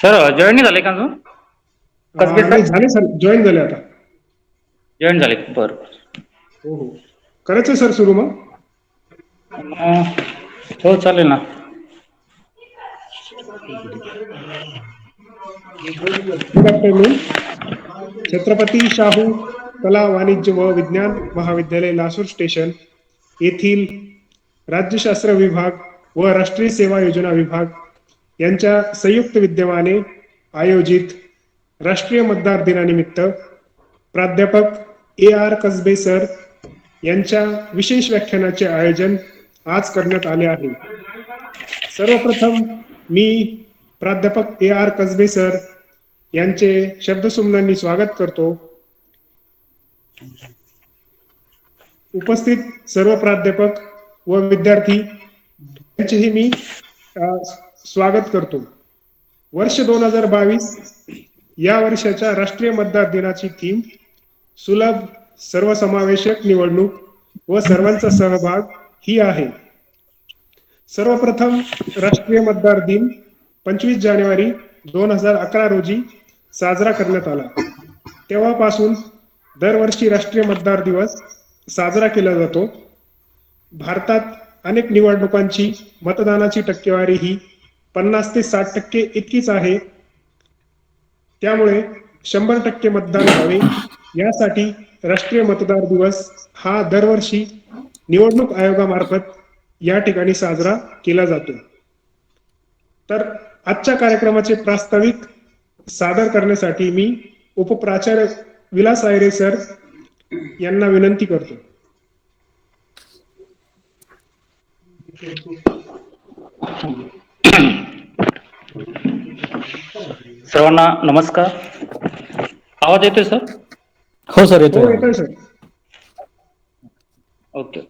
Sir join नाही झाले का अजून? कसबे नाही सर झाले सर, जॉईन झाले आता. जॉईन झाले, बरं. हो हो, करायचं सर सुरू मग. हो चालेल ना. ठीक आहे ठीक आहे. Good afternoon. छत्रपती शाहू कला वाणिज्य व विज्ञान महाविद्यालय लासूर स्टेशन येथील राज्यशास्त्र विभाग व राष्ट्रीय सेवा योजना विभाग यांच्या संयुक्त विद्यमाने आयोजित राष्ट्रीय मतदार दिनानिमित्त प्राध्यापक AR कसबे सर यांच्या विशेष व्याख्यानाचे आयोजन आज करण्यात आले आहे. सर्वप्रथम मी प्राध्यापक AR कसबे सर यांचे शब्दसुमनांनी स्वागत करतो. उपस्थित सर्व प्राध्यापक व विद्यार्थी यांचेही मी स्वागत करतो. वर्ष 2022 या वर्षाच्या राष्ट्रीय मतदार दिनाची थीम सुलभ, सर्वसमावेशक निवडणूक व सर्वांचा सहभाग ही आहे. सर्वप्रथम राष्ट्रीय मतदार दिन 25 जानेवारी 2011 रोजी साजरा करण्यात आला. तेव्हापासून दरवर्षी राष्ट्रीय मतदार दिवस साजरा केला जातो. भारतात अनेक निवडणुकांची मतदानाची टक्केवारी ही 50 ते 60% इतकीच आहे. त्यामुळे 100% मतदान व्हावे यासाठी राष्ट्रीय मतदार दिवस हा दरवर्षी निवडणूक आयोगामार्फत या ठिकाणी साजरा केला जातो. तर आजच्या कार्यक्रमाचे प्रास्ताविक सादर करण्यासाठी मी उपप्राचार्य विलास आयरे सर यांना विनंती करतो. सर्वांना नमस्कार. आवाज येतोय सर? हो सर, येतोय. हो येतोय सर. ओके.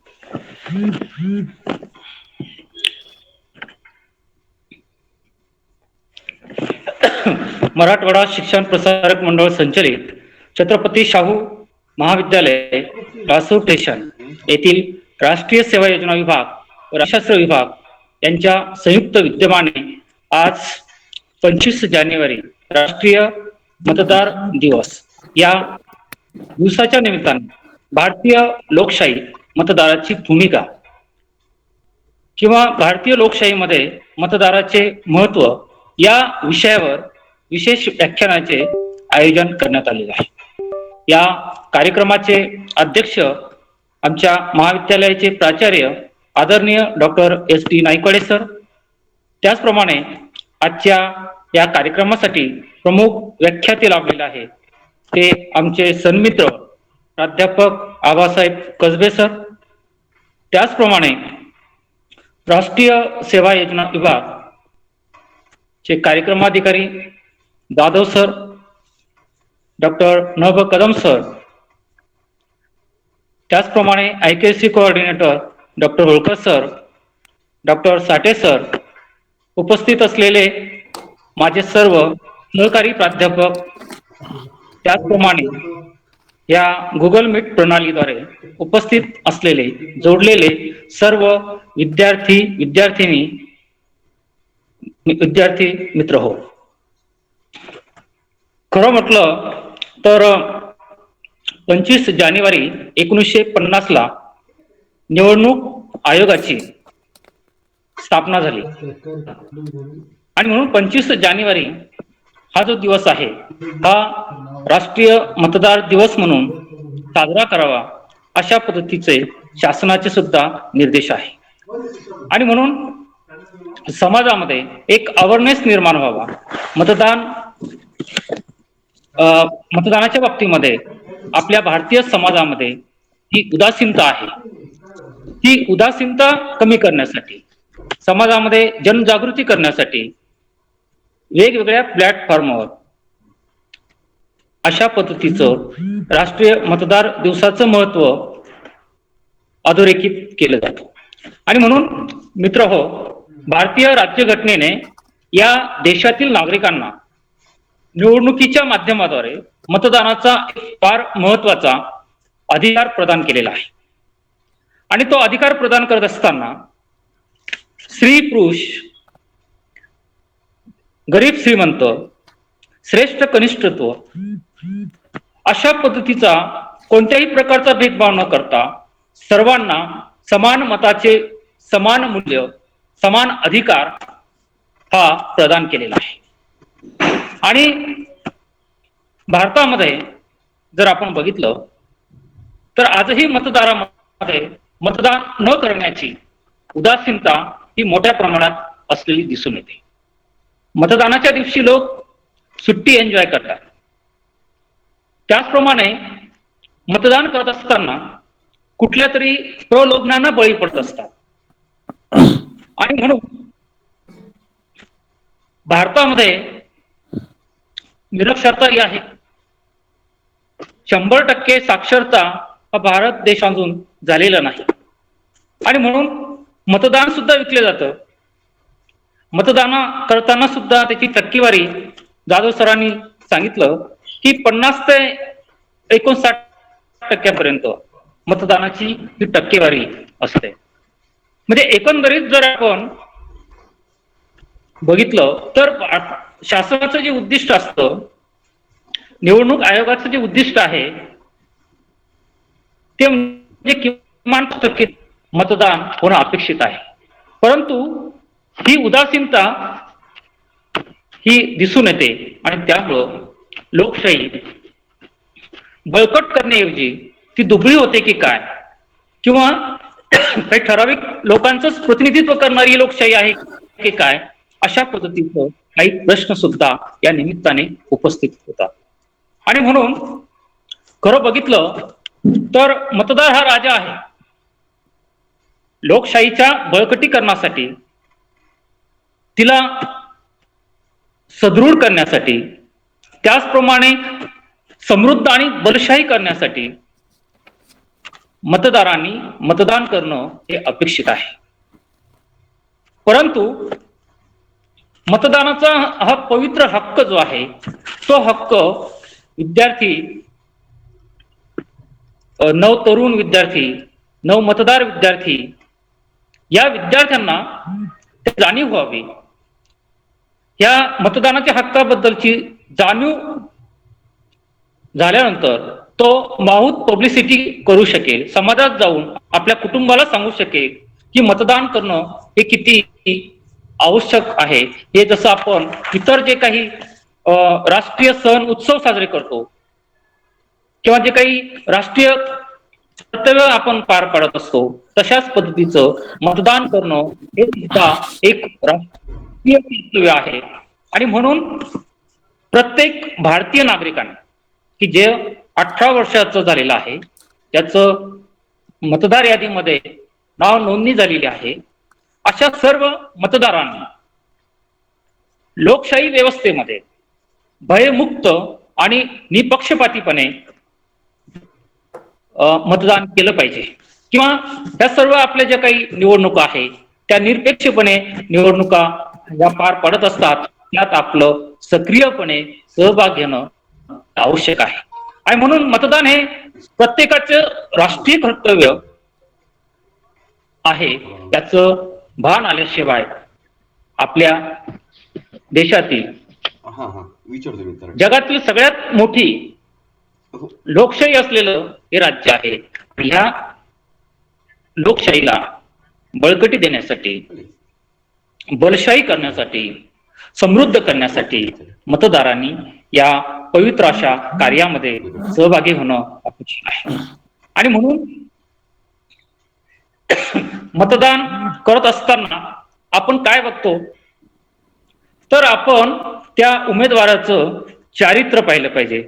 मराठवाडा शिक्षण प्रसारक मंडळ संचलित छत्रपती शाहू महाविद्यालय लासूर स्टेशन येथील राष्ट्रीय सेवा योजना विभाग व राष्ट्रशास्त्र विभाग यांच्या संयुक्त विद्यमाने आज 25 जानेवारी राष्ट्रीय मतदार दिवस या दिवसाच्या निमित्ताने भारतीय लोकशाही मतदाराची भूमिका किंवा भारतीय लोकशाहीमध्ये मतदाराचे महत्त्व या विषयावर विशेष व्याख्यानाचे आयोजन करण्यात आलेले आहे. या कार्यक्रमाचे अध्यक्ष आमच्या महाविद्यालयाचे प्राचार्य आदरणीय डॉक्टर SD नाईकवाडे सर. त्याचप्रमाणे आजच्या या कार्यक्रमासाठी प्रमुख व्याख्याते लाभलेले आहे ते आमचे सन्मित्र प्राध्यापक आबासाहेब कसबे सर. त्याचप्रमाणे राष्ट्रीय सेवा योजना विभाग चे कार्यक्रमाधिकारी Jadhav sir, doctor Nabh Kadam sir, त्याचप्रमाणे IKC coordinator doctor Holkar sir, doctor Sathe sir, उपस्थित असलेले माझे सर्व सहकारी प्राध्यापक, त्याचप्रमाणे या गुगल मीट प्रणालीद्वारे उपस्थित असलेले जोडलेले सर्व विद्यार्थी मित्र हो. खरं म्हटलं तर 25 जानेवारी 1950 ला निवडणूक आयोगाची स्थापना झाली आणि म्हणून 25 जानेवारी हा जो दिवस आहे हा राष्ट्रीय मतदार दिवस म्हणून साजरा करावा अशा पद्धतीचे शासनाचे सुद्धा निर्देश आहे. आणि म्हणून समाजामध्ये एक अवेअरनेस निर्माण व्हावा. मतदानाच्या बाबतीमध्ये आपल्या भारतीय समाजामध्ये ही उदासीनता आहे. ही उदासीनता कमी करण्यासाठी समाजामध्ये जनजागृती करण्यासाठी वेगवेगळ्या प्लॅटफॉर्मवर अशा पद्धतीचं राष्ट्रीय मतदार दिवसाचं महत्त्व अधोरेखित केलं जातं. आणि म्हणून मित्र हो, भारतीय राज्यघटनेने या देशातील नागरिकांना निवडणुकीच्या माध्यमाद्वारे मतदानाचा फार महत्त्वाचा अधिकार प्रदान केलेला आहे. आणि तो अधिकार प्रदान करत असताना स्त्री पुरुष गरीब श्रीमंत, श्रेष्ठ कनिष्ठत्व अशा पद्धतीचा कोणत्याही प्रकारचा भेदभाव न करता सर्वांना समान मताचे समान मूल्य, समान अधिकार हा प्रदान केलेला आहे. आणि भारतामध्ये जर आपण बघितलं तर आजही मतदारामध्ये मतदान न करण्याची उदासीनता ही मोठ्या प्रमाणात असलेली दिसून येते. मतदानाच्या दिवशी लोक सुट्टी एन्जॉय करतात. त्याचप्रमाणे मतदान करत असताना कुठल्या तरी प्रलोभनांना बळी पडत असतात. आणि म्हणून भारतामध्ये निरक्षरता ही आहे. 100% साक्षरता हा भारत देश अजून झालेला नाही. आणि म्हणून मतदान सुद्धा विकले जातं. मतदान करताना सुद्धा त्याची टक्केवारी जाधव सरांनी सांगितलं की 50 ते 59% मतदानाची ही टक्केवारी असते. म्हणजे एकंदरीत जर आपण बघितलं तर शासनाचं जे उद्दिष्ट असतं, निवडणूक आयोगाचं जे उद्दिष्ट आहे ते म्हणजे किमान टक्के मतदान होणं अपेक्षित आहे. परंतु ही उदासीनता ही दिसून येते आणि त्यामुळं लोकशाही बळकट करण्याऐवजी ती दुबळी होते की काय, किंवा काही ठराविक लोकांचंच प्रतिनिधित्व करणारी लोकशाही आहे की काय, अशा पद्धतीचं काही प्रश्न सुद्धा या निमित्ताने उपस्थित होतात. आणि म्हणून खरं बघितलं तर मतदार हा राजा आहे. लोकशाहीच्या बळकटीकरणासाठी, तिला सदृढ करण्यासाठी, त्याचप्रमाणे समृद्ध आणि बलशाही करण्यासाठी मतदारांनी मतदान करणं हे अपेक्षित आहे. परंतु मतदानाचा हा पवित्र हक्क जो आहे तो हक्क विद्यार्थी, नवतरुण विद्यार्थी, नवमतदार विद्यार्थी या विद्यार्थ्यांना जाणीव व्हावी. या मतदानाच्या हक्काबद्दलची जाणीव झाल्यानंतर तो माहूत पब्लिसिटी करू शकेल, समाजात जाऊन आपल्या कुटुंबाला सांगू शकेल की मतदान करणं हे किती आवश्यक आहे. हे जसं आपण इतर जे काही राष्ट्रीय सण उत्सव साजरे करतो किंवा जे काही राष्ट्रीय कर्तव्य आपण पार पाडत असतो, तशाच पद्धतीचं मतदान करणं हे सुद्धा एक राष्ट्रीय कर्तव्य आहे. आणि म्हणून प्रत्येक भारतीय नागरिकाने की जे 18 वर्षाचं झालेलं आहे, त्याचं मतदार यादीमध्ये नाव नोंदणी झालेली आहे, अशा सर्व मतदारांनी लोकशाही व्यवस्थेमध्ये भयमुक्त आणि निपक्षपातीपणे मतदान केलं पाहिजे. किंवा ह्या सर्व आपल्या ज्या काही निवडणुका आहेत त्या निरपेक्षपणे निवडणुका या पार पडत असतात. त्यात आपलं सक्रियपणे सहभाग घेणं आवश्यक आहे. आणि म्हणून मतदान हे प्रत्येकाचं राष्ट्रीय कर्तव्य आहे. त्याचं भान आल्याशिवाय आपल्या देशातील जगातील सगळ्यात मोठी लोकशाही असलेलं हे राज्य आहे. ह्या लोकशाहीला बळकटी देण्यासाठी, बलशाही करण्यासाठी, समृद्ध करण्यासाठी मतदारांनी या पवित्र अशा कार्यामध्ये सहभागी होणं अपेक्षित आहे. आणि म्हणून मतदान करत असताना आपण काय बघतो तर आपण त्या उमेदवाराचं चारित्र्य पाहिलं पाहिजे,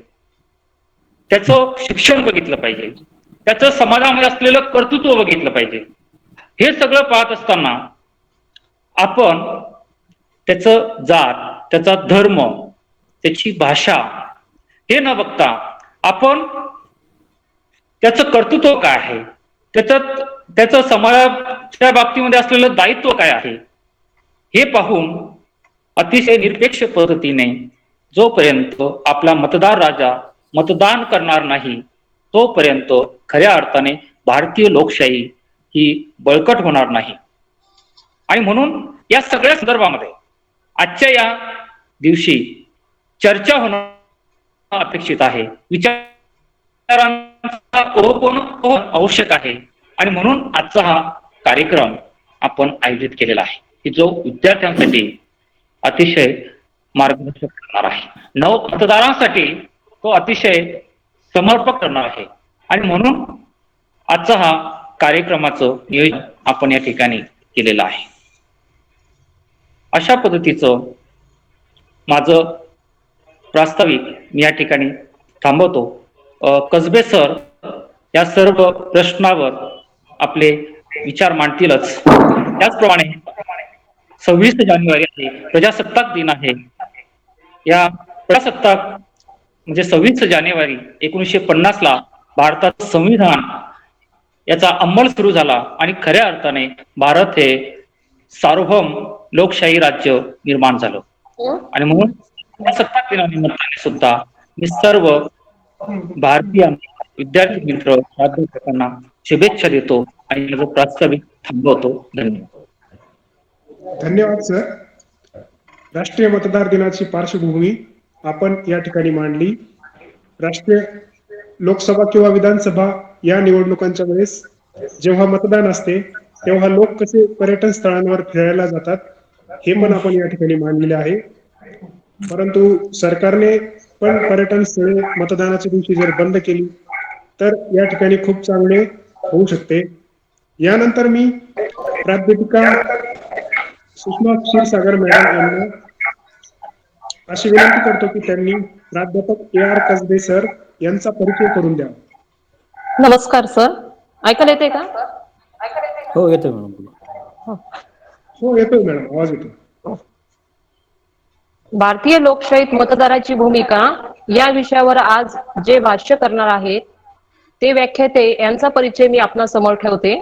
त्याचं शिक्षण बघितलं पाहिजे, त्याचं समाजामध्ये असलेलं कर्तृत्व बघितलं पाहिजे. हे सगळं पाहत असताना आपण त्याचं जात, त्याचा धर्म, त्याची भाषा हे न बघता आपण त्याचं कर्तृत्व काय आहे, त्याचं समाजाच्या बाबतीमध्ये असलेलं दायित्व काय आहे हे पाहून अतिशय निरपेक्ष पद्धतीने जोपर्यंत आपला मतदार राजा मतदान करणार नाही तोपर्यंत खऱ्या अर्थाने भारतीय लोकशाही ही बळकट होणार नाही. आणि म्हणून या सगळ्या संदर्भामध्ये आजच्या या दिवशी चर्चा होणं अपेक्षित आहे. विचारांचा ओघ आवश्यक आहे आणि म्हणून आजचा हा कार्यक्रम आपण आयोजित केलेला आहे की जो विद्यार्थ्यांसाठी अतिशय मार्गदर्शक करणार आहे. नव मतदारांसाठी तो अतिशय समर्पक करणार आहे आणि म्हणून आजचा हा कार्यक्रमाचं नियोजन आपण या ठिकाणी केलेलं आहे. अशा पद्धतीचं माझं प्रास्ताविक मी या ठिकाणी थांबवतो. कसबे सर या सर्व प्रश्नावर आपले विचार मांडतीलच. त्याचप्रमाणे 26 जानेवारी आहे, प्रजासत्ताक दिन आहे. या प्रजासत्ताक म्हणजे 26 जानेवारी 1950 ला भारतात संविधान याचा अंमल सुरू झाला आणि खऱ्या अर्थाने भारत हे सार्वभौम लोकशाही राज्य निर्माण झालं. आणि म्हणून प्रजासत्ताक दिनानिमित्ताने सुद्धा मी सर्व भारतीय विद्यार्थी मित्र प्राध्यापकांना शुभेच्छा देतो आणि माझं प्रास्ताविक थांबवतो. धन्यवाद. धन्यवाद सर. राष्ट्रीय मतदार दिनाची पार्श्वभूमी आपण या ठिकाणी मांडली. राष्ट्रीय लोकसभा किंवा विधानसभा या निवडणुकांच्या वेळेस जेव्हा मतदान असते तेव्हा लोक कसे पर्यटन स्थळांवर फिरायला जातात हे पण आपण या ठिकाणी मांडलेले आहे. परंतु सरकारने पण पर्यटन स्थळे मतदानाच्या दिवशी जर बंद केली तर या ठिकाणी खूप चांगले होऊ शकते. यानंतर मी प्राध्यापिका सुषमा क्षीरसागर मॅडम यांना अशी विनंती करतो की त्यांनी प्राध्यापक AR कसबे सर यांचा परिचय करून द्यावा. नमस्कार सर, ऐकायला येते का? हो येतोय मॅडम. हो येतोय मॅडम, आवाज येतो. भारतीय लोकशाहीत मतदाराची भूमिका या विषयावर आज जे भाष्य करणार आहेत ते व्याख्याते यांचा परिचय मी आपणासमोर ठेवते.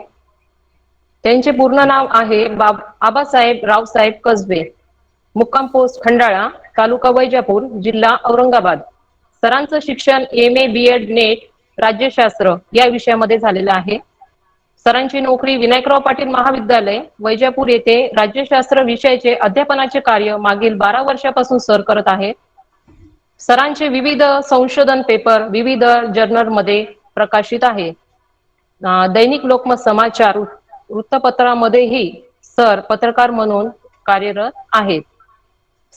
त्यांचे पूर्ण नाव आहे आबासाहेब रावसाहेब कसबे, मुक्काम पोस्ट खंडाळा, तालुका वैजापूर, जिल्हा औरंगाबाद. सरांचं शिक्षण MA BEd नेट राज्यशास्त्र या विषयामध्ये झालेलं आहे. सरांची नोकरी विनायकराव पाटील महाविद्यालय वैजापूर येथे राज्यशास्त्र विषयाचे अध्यापनाचे कार्य मागील 12 वर्षापासून सर करत आहेत. सरांचे विविध संशोधन पेपर विविध जर्नलमध्ये प्रकाशित आहे. दैनिक लोकमत समाचार वृत्तपत्रामध्येही सर पत्रकार म्हणून कार्यरत आहेत.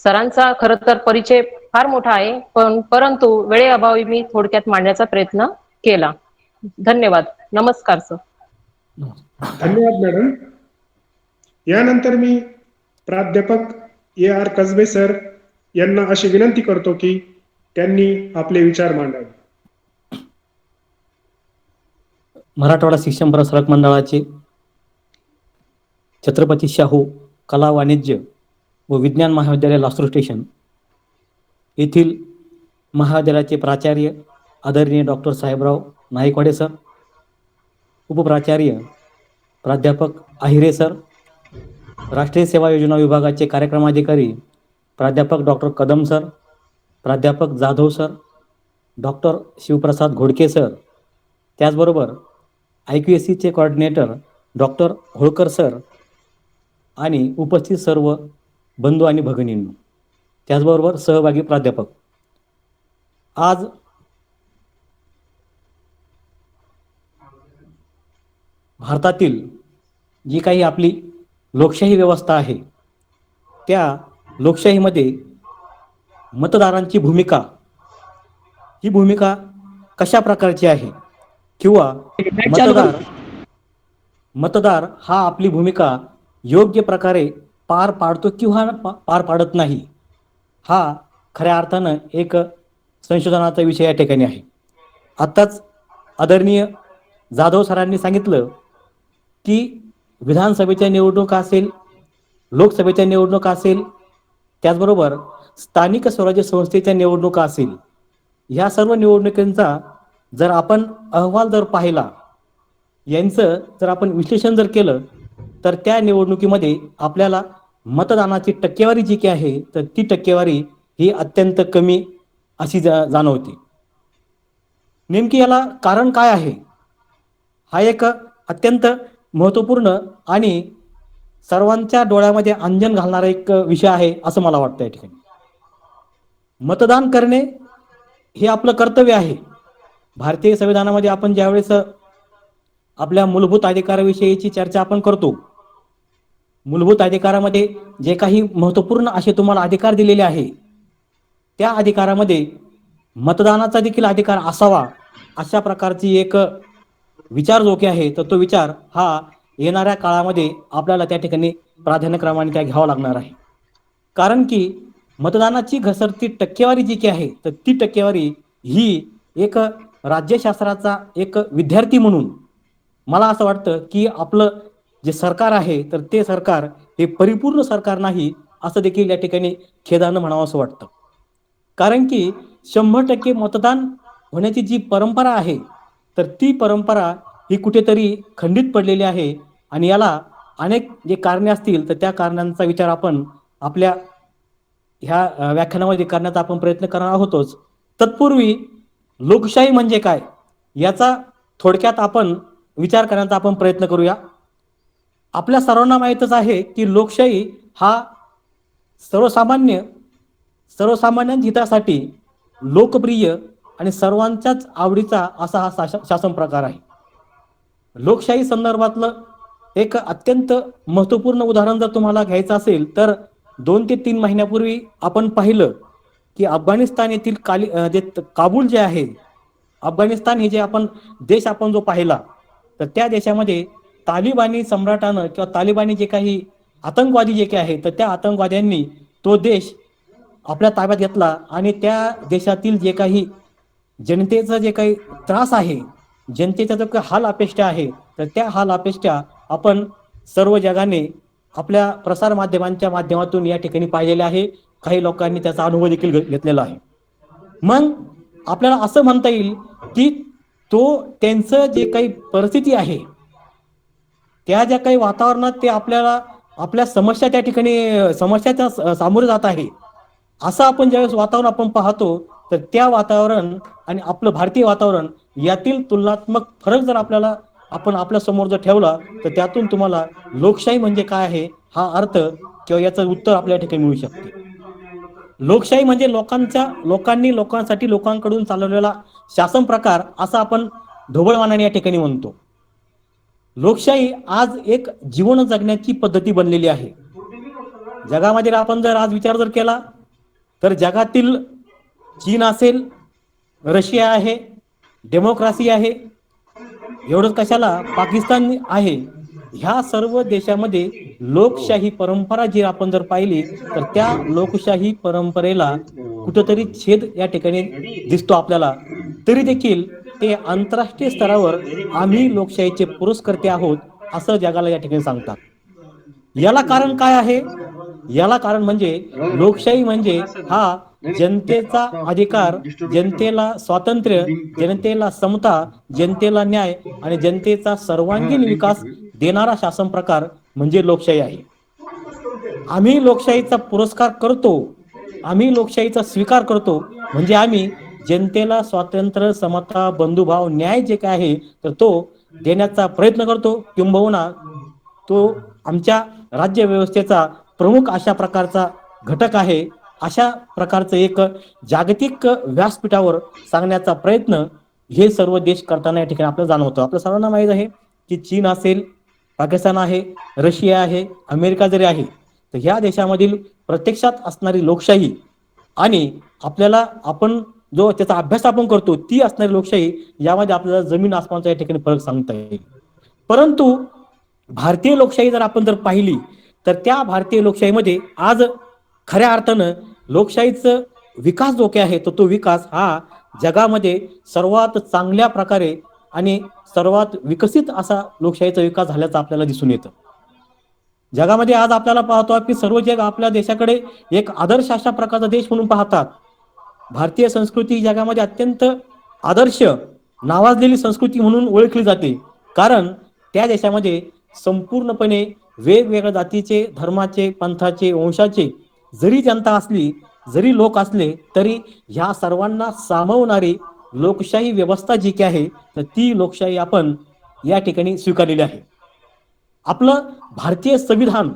सरांचा खरं तर परिचय फार मोठा आहे, परंतु वेळेअभावी मी थोडक्यात मांडण्याचा प्रयत्न केला. धन्यवाद. नमस्कार सर. धन्यवाद मॅडम. यानंतर मी प्राध्यापक AR कसबे सर यांना अशी विनंती करतो की त्यांनी आपले विचार मांडावे. मराठवाडा शिक्षण प्रसारक मंडळाचे छत्रपती शाहू कला वाणिज्य व विज्ञान महाविद्यालय लासूर स्टेशन येथील महाविद्यालयाचे प्राचार्य आदरणीय डॉक्टर साहेबराव नाईकवाडे सर, उपप्राचार्य प्राध्यापक आहिरे सर, राष्ट्रीय सेवा योजना विभागाचे कार्यक्रमाधिकारी प्राध्यापक डॉक्टर कदम सर, प्राध्यापक Jadhav sir, doctor Shivprasad Ghodke sir, त्याचबरोबर IQACचे कोऑर्डिनेटर डॉक्टर होळकर सर आणि उपस्थित सर्व बंधू आणि भगिनींनो, त्याचबरोबर सहभागी प्राध्यापक. आज भारतातील जी काही आपली लोकशाही व्यवस्था आहे त्या लोकशाहीमध्ये मतदारांची भूमिका ही भूमिका कशा प्रकारची आहे किंवा मतदार हा आपली भूमिका योग्य प्रकारे पार पाडतो किंवा पार पाडत नाही, हा खऱ्या अर्थानं एक संशोधनाचा विषय या ठिकाणी आहे. आत्ताच आदरणीय जाधव सरांनी सांगितलं की विधानसभेच्या निवडणुका असेल, लोकसभेच्या निवडणुका असेल, त्याचबरोबर स्थानिक स्वराज्य संस्थेच्या निवडणुका असेल, ह्या सर्व निवडणुकांचा जर आपण अहवाल जर पाहिला, यांचं जर आपण विश्लेषण जर केलं तर त्या निवडणुकीमध्ये आपल्याला मतदानाची टक्केवारी जी काही आहे तर ती टक्केवारी ही अत्यंत कमी अशी जाणवते. नेमकी याला कारण काय आहे, हा एक अत्यंत महत्त्वपूर्ण आणि सर्वांच्या डोळ्यामध्ये अंजन घालणारा एक विषय आहे असं मला वाटतं या ठिकाणी. मतदान करणे हे आपलं कर्तव्य आहे. भारतीय संविधानामध्ये आपण ज्यावेळेस आपल्या मूलभूत अधिकाराविषयीची चर्चा आपण करतो, मूलभूत अधिकारामध्ये जे काही महत्त्वपूर्ण असे तुम्हाला अधिकार दिलेले आहे, त्या अधिकारामध्ये मतदानाचा देखील अधिकार असावा, अशा प्रकारची एक विचार जो की आहे, तर तो विचार हा येणाऱ्या काळामध्ये आपल्याला त्या ठिकाणी प्राधान्यक्रमाने त्या घ्यावा लागणार आहे. कारण की मतदानाची घसरती टक्केवारी जी की आहे, तर ती टक्केवारी ही एक राज्यशास्त्राचा एक विद्यार्थी म्हणून मला असं वाटतं की आपलं जे सरकार आहे, तर ते सरकार हे परिपूर्ण सरकार नाही, असं देखील या ठिकाणी खेदानं म्हणावं असं वाटतं. कारण की 100% मतदान होण्याची जी परंपरा आहे, तर ती परंपरा ही कुठेतरी खंडित पडलेली आहे. आणि याला अनेक जे कारणे असतील, तर त्या कारणांचा विचार आपण आपल्या ह्या व्याख्यानामध्ये करण्याचा आपण प्रयत्न करणार आहोतच. तत्पूर्वी लोकशाही म्हणजे काय, याचा थोडक्यात आपण विचार करण्याचा आपण प्रयत्न करूया. आपल्या सर्वांना माहीतच आहे की लोकशाही हा सर्वसामान्य हितासाठी लोकप्रिय आणि सर्वांच्याच आवडीचा असा हा शासन प्रकार आहे. लोकशाही संदर्भातलं एक अत्यंत महत्त्वपूर्ण उदाहरण जर तुम्हाला घ्यायचं असेल, तर 2 ते 3 महिन्यापूर्वी आपण पाहिलं की अफगाणिस्तान येथील काबूल जे आहे, अफगाणिस्तान हे जे आपण देश आपण जो पाहिला, तर त्या देशामध्ये तालिबानी सम्राटानं किंवा तालिबानी जे काही आतंकवादी जे काही आहे, तर त्या आतंकवाद्यांनी तो देश आपल्या ताब्यात घेतला आणि त्या देशातील जे काही जनतेचा जे काही त्रास आहे, जनतेचा जो काही हाल अपेष्टा आहे, तर त्या हाल अपेष्टा आपण सर्व जगाने आपल्या प्रसार माध्यमांच्या माध्यमातून या ठिकाणी पाहिलेले आहे. काही लोकांनी त्याचा अनुभव देखील घेतलेला आहे. मग आपल्याला असं म्हणता येईल की त्यांचं जे काही परिस्थिती आहे, त्या ज्या काही वातावरणात ते आपल्या समस्या त्या ठिकाणी समस्याच्या सामोरे जात आहे, असं आपण ज्यावेळेस वातावरण आपण पाहतो, तर त्या वातावरण आणि आपलं भारतीय वातावरण यातील तुलनात्मक फरक जर आपण आपल्या समोर जर ठेवला, तर त्यातून तुम्हाला लोकशाही म्हणजे काय आहे हा अर्थ किंवा याचं उत्तर आपल्या ठिकाणी मिळू शकते. लोकशाही म्हणजे लोकांसाठी लोकांकडून चालवलेला शासन प्रकार, असं आपण ढोबळमानाने या ठिकाणी म्हणतो. लोकशाही आज एक जीवन जगण्याची पद्धती बनलेली आहे. जगामध्ये आपण जर आज विचार जर केला, तर जगातील चीन असेल, रशिया आहे, डेमोक्रेसी आहे, एवढंच कशाला पाकिस्तान आहे, ह्या सर्व देशामध्ये लोकशाही परंपरा जी आपण जर पाहिली, तर त्या लोकशाही परंपरेला कुठंतरी छेद या ठिकाणी दिसतो आपल्याला. तरी देखील ते आंतरराष्ट्रीय स्तरावर आम्ही लोकशाहीचे पुरस्कर्ते आहोत असं जगाला या ठिकाणी सांगतात. याला कारण काय आहे? याला कारण म्हणजे लोकशाही म्हणजे हा जनतेचा अधिकार, जनतेला स्वातंत्र्य, जनतेला समता, जनतेला न्याय आणि जनतेचा सर्वांगीण विकास देणारा शासन प्रकार म्हणजे लोकशाही आहे. आम्ही लोकशाहीचा पुरस्कार करतो, आम्ही लोकशाहीचा स्वीकार करतो, म्हणजे आम्ही जनतेला स्वातंत्र्य, समता, बंधुभाव, न्याय जे काय आहे, तर तो देण्याचा प्रयत्न करतो. किंबहुना तो आमच्या राज्य व्यवस्थेचा प्रमुख अशा प्रकारचा घटक आहे. अशा प्रकारचं एक जागतिक व्यासपीठावर सांगण्याचा प्रयत्न हे सर्व देश करताना या ठिकाणी आपल्याला जाणवतं. आपल्या सर्वांना माहीत आहे की चीन असेल, पाकिस्तान आहे, रशिया आहे, अमेरिका जरी आहे, तर ह्या देशामधील प्रत्यक्षात असणारी लोकशाही आणि आपण जो त्याचा अभ्यास आपण करतो ती असणारी लोकशाही, यामध्ये आपल्याला जमीन आसमानचा या ठिकाणी फरक सांगता येईल. परंतु भारतीय लोकशाही जर आपण पाहिली, तर त्या भारतीय लोकशाहीमध्ये आज खऱ्या अर्थानं लोकशाहीचं विकास जो काय आहे, तो विकास हा जगामध्ये सर्वात चांगल्या प्रकारे आणि सर्वात विकसित असा लोकशाहीचा विकास झाल्याचं आपल्याला दिसून येतं. जगामध्ये आज आपल्याला पाहतो की सर्व जग आपल्या देशाकडे एक आदर्श अशा प्रकारचा देश म्हणून पाहतात. भारतीय संस्कृती जगामध्ये अत्यंत आदर्श नावाजलेली संस्कृती म्हणून ओळखली जाते. कारण त्या देशामध्ये संपूर्णपणे वेगवेगळ्या जातीचे, धर्माचे, पंथाचे, वंशाचे जरी जनता असली, जरी लोक असले, तरी ह्या सर्वांना सामावणारी लोकशाही व्यवस्था जी काही आहे, तर ती लोकशाही आपण या ठिकाणी स्वीकारलेली आहे. आपलं भारतीय संविधान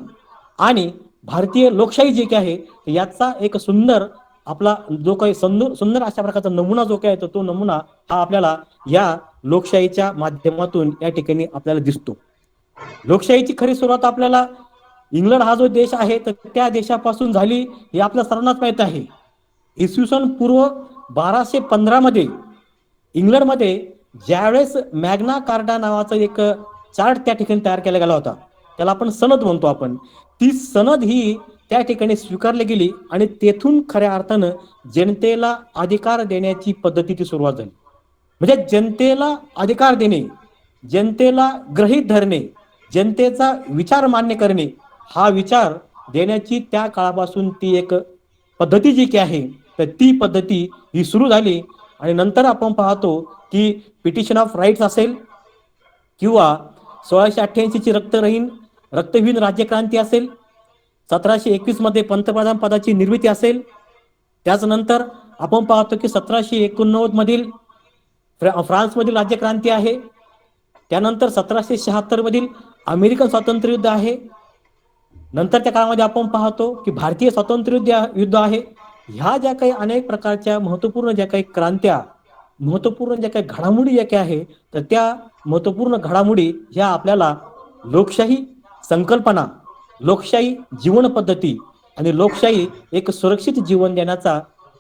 आणि भारतीय लोकशाही जी काही आहे, याचा एक सुंदर आपला जो काही सुंदर सुंदर अशा प्रकारचा नमुना जो काही आहे तो नमुना हा आपल्याला या लोकशाहीच्या माध्यमातून या ठिकाणी आपल्याला दिसतो. लोकशाहीची खरी सुरुवात आपल्याला इंग्लंड हा जो देश आहे तर त्या देशापासून झाली हे आपल्या सर्वांनाच माहित आहे. इसवी सन पूर्व 1215 मध्ये इंग्लंडमध्ये ज्यावेळेस मॅग्ना कार्टा नावाचा एक चार्ट त्या ठिकाणी तयार केला गेला होता, त्याला आपण सनद म्हणतो आपण, ती सनद ही त्या ठिकाणी स्वीकारली गेली आणि तेथून खऱ्या अर्थानं जनतेला अधिकार देण्याची पद्धतीची सुरुवात झाली. म्हणजे जनतेला अधिकार देणे, जनतेला गृहीत धरणे, जनतेचा विचार मान्य करणे, हा विचार देण्याची त्या काळापासून ती एक पद्धती जी काही आहे तर ती पद्धती ही सुरू झाली. आणि नंतर आपण पाहतो की पिटिशन ऑफ राईट्स असेल किंवा 1688 ची रक्तहीन राज्यक्रांती असेल, 1721 मध्ये पंतप्रधान पदाची निर्मिती असेल, त्याचनंतर आपण पाहतो की 1789 मधील फ्रान्समधील राज्यक्रांती आहे, त्यानंतर 1776 मधील अमेरिकन स्वातंत्र्य युद्ध आहे, नंतरच्या काळामध्ये आपण पाहतो की भारतीय स्वातंत्र्य युद्ध आहे. ह्या ज्या काही अनेक प्रकारच्या महत्वपूर्ण ज्या काही क्रांत्या, महत्वपूर्ण ज्या काही घडामोडी ज्या काही आहे तर त्या महत्वपूर्ण घडामोडी ह्या आपल्याला लोकशाही संकल्पना, लोकशाही जीवन पद्धती आणि लोकशाही एक सुरक्षित जीवन देण्याचा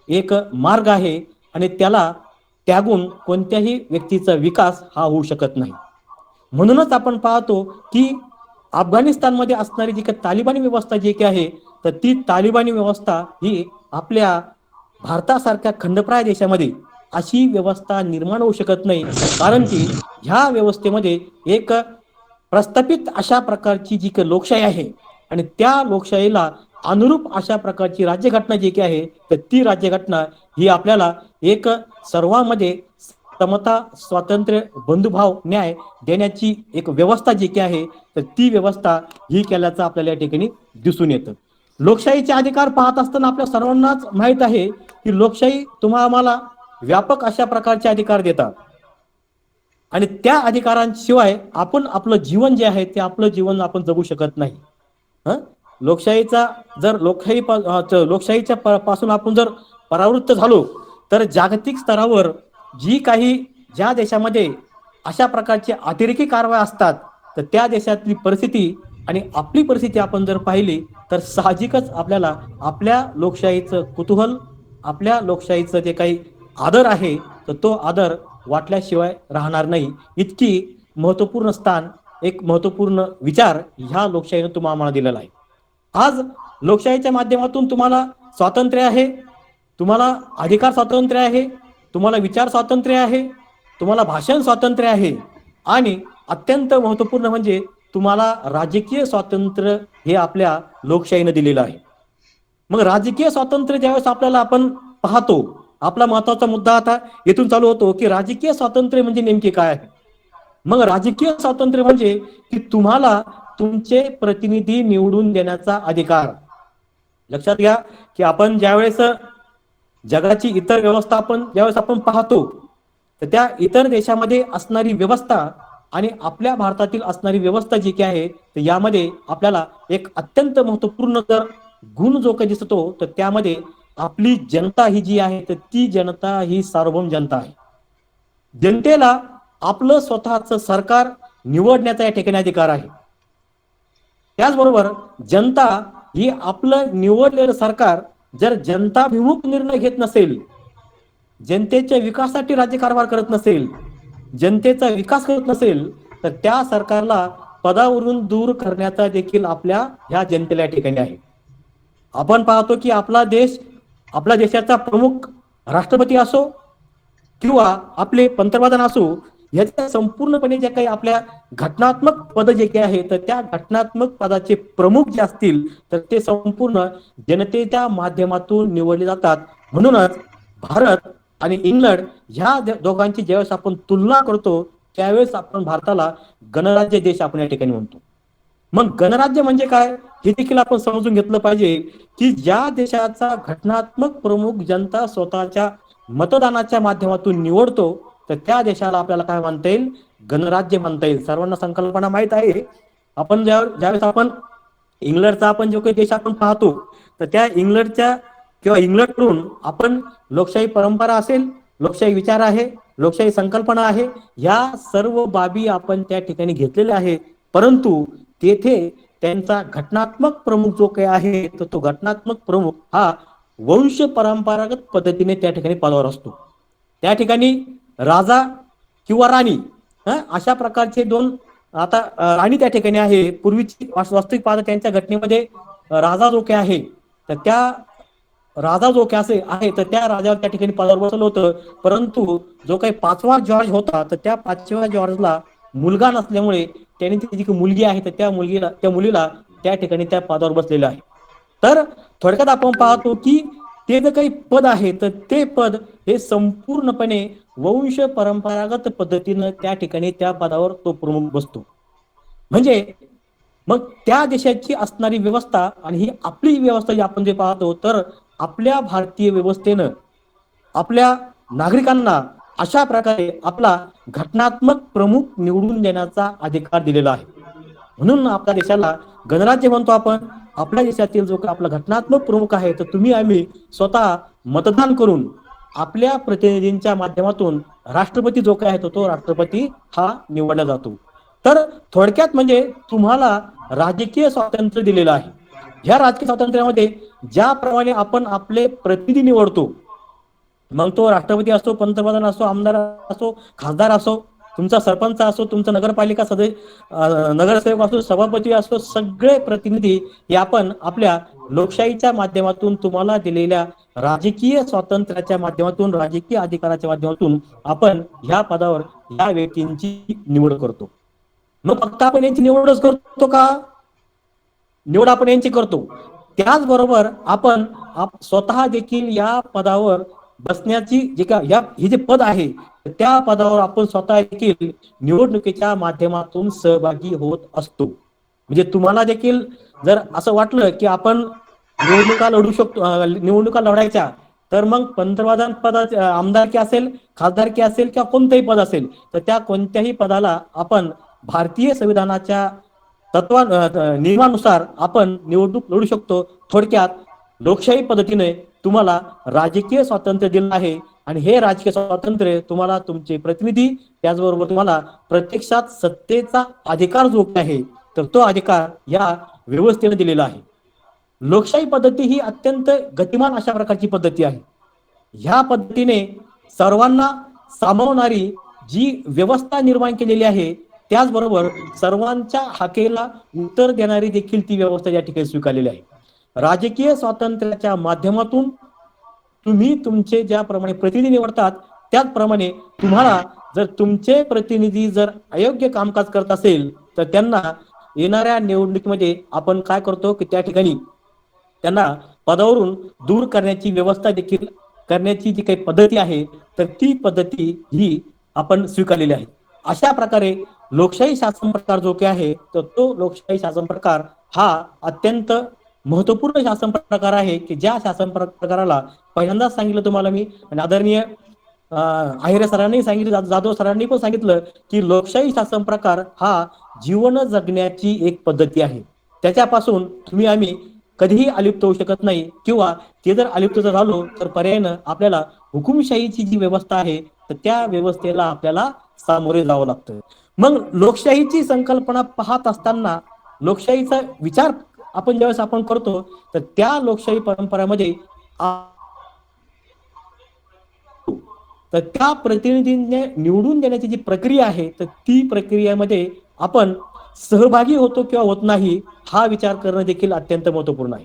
एक मार्ग आहे आणि त्याला त्यागून कोणत्याही व्यक्तीचा विकास हा होऊ शकत नाही. म्हणूनच आपण पाहतो की अफगाणिस्तानमध्ये असणारी जी काही तालिबानी व्यवस्था जी काही आहे तर ती तालिबानी व्यवस्था ही आपल्या भारतासारख्या खंडप्राय देशामध्ये अशी व्यवस्था निर्माण होऊ शकत नाही, कारण की ह्या व्यवस्थेमध्ये एक प्रस्थापित अशा प्रकारची जी काही लोकशाही आहे आणि त्या लोकशाहीला अनुरूप अशा प्रकारची राज्यघटना जी काही आहे तर ती राज्यघटना ही आपल्याला एक सर्वांमध्ये समता, स्वातंत्र्य, बंधुभाव, न्याय देण्याची एक व्यवस्था जी काही आहे तर ती व्यवस्था ही केल्याचं आपल्याला या ठिकाणी दिसून येतं. लोकशाहीचे अधिकार पाहत असताना आपल्या सर्वांनाच माहित आहे की लोकशाही तुम्हाला आम्हाला व्यापक अशा प्रकारचे अधिकार देतात आणि त्या अधिकारांशिवाय आपण आपलं जीवन जे आहे ते आपलं जीवन आपण जगू शकत नाही. लोकशाहीचा जर लोकशाहीच्या पासून आपण जर परावृत्त झालो तर जागतिक स्तरावर ज्या देशामध्ये अशा प्रकारचे अतिरेकी कारवाया असतात तर त्या देशातली परिस्थिती आणि आपली परिस्थिती आपण जर पाहिली तर साहजिकच आपल्याला आपल्या लोकशाहीचं कुतूहल, आपल्या लोकशाहीचं जे काही आदर आहे तर तो आदर वाटल्याशिवाय राहणार नाही. इतकी महत्वपूर्ण स्थान, एक महत्वपूर्ण विचार ह्या लोकशाहीने तुम्हाला आम्हाला दिलेला आहे. आज लोकशाहीच्या माध्यमातून तुम्हाला स्वातंत्र्य आहे, तुम्हाला अधिकार स्वातंत्र्य आहे, तुम्हाला विचार स्वातंत्र्य आहे, तुम्हाला भाषण स्वातंत्र्य आहे आणि अत्यंत महत्वपूर्ण म्हणजे तुम्हाला राजकीय स्वातंत्र्य हे आपल्या लोकशाहीने दिलेलं आहे. मग राजकीय स्वातंत्र्य ज्यावेळेस आपल्याला आपण पाहतो, आपला महत्वाचा मुद्दा आता येथून चालू होतो की राजकीय स्वातंत्र्य म्हणजे नेमके काय आहे. मग राजकीय स्वातंत्र्य म्हणजे की तुम्हाला तुमचे प्रतिनिधी निवडून देण्याचा अधिकार. लक्षात घ्या की आपण ज्यावेळेस जगाची इतर व्यवस्था ज्यावेळेस आपण पाहतो तर त्या इतर देशामध्ये असणारी व्यवस्था आणि आपल्या भारतातील असणारी व्यवस्था जी काही आहे तर यामध्ये आपल्याला एक अत्यंत महत्वपूर्ण जर गुण जो काही दिसतो तर त्यामध्ये आपली जनता ही जी आहे तर ती जनता ही सार्वभौम जनता आहे. जनतेला आपलं स्वतःचं सरकार निवडण्याचा या ठिकाणी अधिकार आहे. त्याचबरोबर जनता ही आपलं निवडलेलं सरकार जर जनताभिमुख निर्णय घेत नसेल, जनतेच्या विकासासाठी राज्यकारभार करत नसेल, जनतेचा विकास करत नसेल तर त्या सरकारला पदावरून दूर करण्याचा देखील आपल्या ह्या जनतेला या ठिकाणी आहे. आपण पाहतो की आपल्या देशाचा प्रमुख राष्ट्रपती असो किंवा आपले पंतप्रधान असो, याच्या संपूर्णपणे जे काही आपल्या घटनात्मक पद जे काही आहे तर त्या घटनात्मक पदाचे प्रमुख जे असतील तर ते संपूर्ण जनतेच्या माध्यमातून निवडले जातात. म्हणूनच भारत आणि इंग्लंड ह्या दोघांची ज्यावेळेस आपण तुलना करतो त्यावेळेस आपण भारताला गणराज्य देश आपण या ठिकाणी म्हणतो. मग गणराज्य म्हणजे काय हे देखील आपण समजून घेतलं पाहिजे की ज्या देशाचा घटनात्मक प्रमुख जनता स्वतःच्या मतदानाच्या माध्यमातून निवडतो तर त्या देशाला आपल्याला काय म्हणता येईल, गणराज्य म्हणता येईल. सर्वांना संकल्पना माहित आहे. आपण ज्यावेळेस आपण इंग्लंडचा आपण जो काही देश आपण पाहतो तर त्या इंग्लंडच्या किंवा इंग्लंडकडून आपण लोकशाही परंपरा असेल, लोकशाही विचार आहे, लोकशाही संकल्पना आहे, या सर्व बाबी आपण त्या ठिकाणी घेतलेल्या आहे. परंतु तेथे त्यांचा घटनात्मक प्रमुख जो काही आहे, तर तो घटनात्मक प्रमुख हा वंश परंपरागत पद्धतीने त्या ठिकाणी पदावर असतो. त्या ठिकाणी राजा किंवा राणी अशा प्रकारचे दोन, आता राणी त्या ठिकाणी आहे. पूर्वीची वास्तविक पाहता त्यांच्या घटनेमध्ये राजा जो काही आहे, तर त्या राजा जो काही असे आहे, तर त्या राजावर त्या ठिकाणी पदावर बसवलं होतं. परंतु जो काही 5वा जॉर्ज होता, तर त्या 5व्या जॉर्जला मुलगा नसल्यामुळे त्यांनी त्याची जी मुलगी आहे, तर त्या मुलीला त्या ठिकाणी त्या पदावर बसलेलं आहे. तर थोडक्यात आपण पाहतो की ते जे काही पद आहे, तर ते पद हे संपूर्णपणे वंश परंपरागत पद्धतीनं त्या ठिकाणी त्या पदावर तो प्रमुख बसतो. म्हणजे मग त्या देशाची असणारी व्यवस्था आणि ही आपली व्यवस्था जी आपण जे पाहतो, तर आपल्या भारतीय व्यवस्थेनं आपल्या नागरिकांना अशा प्रकारे आपला घटनात्मक प्रमुख निवडून देण्याचा अधिकार दिलेला आहे. म्हणून आपल्या देशाला गणराज्य म्हणतो आपण. आपल्या देशातील जो आपला घटनात्मक प्रमुख आहे, तर तुम्ही आम्ही स्वतः मतदान करून आपल्या प्रतिनिधींच्या माध्यमातून राष्ट्रपती जो काय आहे, तो राष्ट्रपती हा निवडला जातो. तर थोडक्यात म्हणजे तुम्हाला राजकीय स्वातंत्र्य दिलेलं आहे. ह्या राजकीय स्वातंत्र्यामध्ये ज्याप्रमाणे आपण आपले प्रतिनिधी निवडतो, मग तो राष्ट्रपती असो, पंतप्रधान असो, आमदार असो, खासदार असो, तुमचा सरपंच असो, तुमचा नगरपालिका नगरसेवक असो, सभापती असो, सगळे प्रतिनिधी हे आपण आपल्या लोकशाहीच्या माध्यमातून तुम्हाला दिलेल्या राजकीय स्वातंत्र्याच्या माध्यमातून, राजकीय अधिकाराच्या माध्यमातून आपण ह्या पदावर या व्यक्तींची निवड करतो. मग फक्त आपण यांची निवडच करतो का? निवड आपण यांची करतो, त्याचबरोबर आपण स्वतः देखील या पदावर बसण्याची हे जे पद आहे, त्या पदावर आपण स्वतः देखील निवडणुकीच्या माध्यमातून सहभागी होत असतो. म्हणजे तुम्हाला देखील जर असं वाटलं की आपण निवडणुका लढू शकतो, निवडणुका लढायच्या, तर मग पंतप्रधान पदाचे आमदारकी असेल, खासदारकी असेल किंवा कोणतंही पद असेल, तर त्या कोणत्याही पदाला आपण भारतीय संविधानाच्या नियमानुसार आपण निवडणूक लढू शकतो. थोडक्यात लोकशाही पद्धतीने तुम्हाला राजकीय स्वातंत्र्य दिलं आहे आणि हे राजकीय स्वातंत्र्य तुम्हाला तुमचे प्रतिनिधी, त्याचबरोबर तुम्हाला प्रत्यक्षात सत्तेचा अधिकार जो आहे, तर तो अधिकार या व्यवस्थेने दिलेला आहे. लोकशाही पद्धती ही अत्यंत गतिमान अशा प्रकारची पद्धती आहे. ह्या पद्धतीने सर्वांना सामावणारी जी व्यवस्था निर्माण केलेली आहे, त्याचबरोबर सर्वांच्या हाकेला उत्तर देणारी देखील ती व्यवस्था या ठिकाणी स्वीकारलेली आहे. राजकीय स्वातंत्र्याच्या माध्यमातून तुम्ही तुमचे ज्याप्रमाणे प्रतिनिधी निवडतात, त्याचप्रमाणे तुम्हाला जर तुमचे प्रतिनिधी जर अयोग्य कामकाज करत असेल, तर त्यांना येणाऱ्या निवडणुकीमध्ये आपण काय करतो की त्या ठिकाणी त्यांना पदावरून दूर करण्याची व्यवस्था देखील करण्याची जी काही पद्धती आहे, तर ती पद्धती ही आपण स्वीकारलेली आहे. अशा प्रकारे लोकशाही शासन प्रकार जो काही आहे, तर तो लोकशाही शासन प्रकार हा अत्यंत महत्वपूर्ण शासन प्रकार आहे की ज्या शासन प्रकाराला पहिल्यांदाच सांगितलं तुम्हाला मी, आणि आदरणीय आहेरे सरांनी सांगितलं, जाधव सरांनी पण सांगितलं की लोकशाही शासन प्रकार हा जीवन जगण्याची एक पद्धती आहे. त्याच्यापासून तुम्ही आम्ही कधीही अलिप्त होऊ शकत नाही, किंवा ते जर अलिप्त जर झालो तर पर्यायानं आपल्याला हुकुमशाहीची जी व्यवस्था आहे, तर त्या व्यवस्थेला आपल्याला सामोरे जावं लागतं. मग लोकशाहीची संकल्पना पाहत असताना लोकशाहीचा विचार आपण ज्यावेळेस आपण करतो, तर त्या लोकशाही परंपरेमध्ये तर त्या प्रतिनिधींनी निवडून देण्याची जी प्रक्रिया आहे, तर ती प्रक्रियेमध्ये आपण सहभागी होतो किंवा होत नाही, हा विचार करणं देखील अत्यंत महत्वपूर्ण आहे.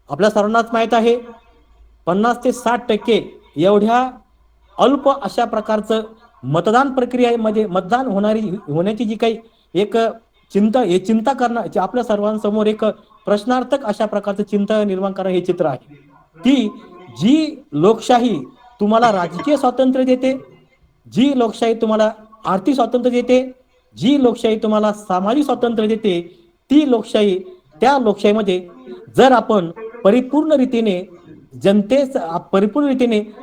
आपल्या सर्वांनाच माहित आहे 50 ते 60% एवढ्या अल्प अशा प्रकारचं मतदान प्रक्रियेमध्ये मतदान होण्याची जी काही एक चिंता करणं, आपल्या सर्वांसमोर एक प्रश्नार्थक अशा प्रकारचं चिंता निर्माण करणं हे चित्र आहे की जी लोकशाही तुम्हाला राजकीय स्वातंत्र्य देते, जी लोकशाही तुम्हाला आर्थिक स्वातंत्र्य देते, जी लोकशाही तुम्हाला सामाजिक स्वातंत्र्य देते, ती लोकशाही, त्या लोकशाहीमध्ये जर आपण परिपूर्ण रीतीने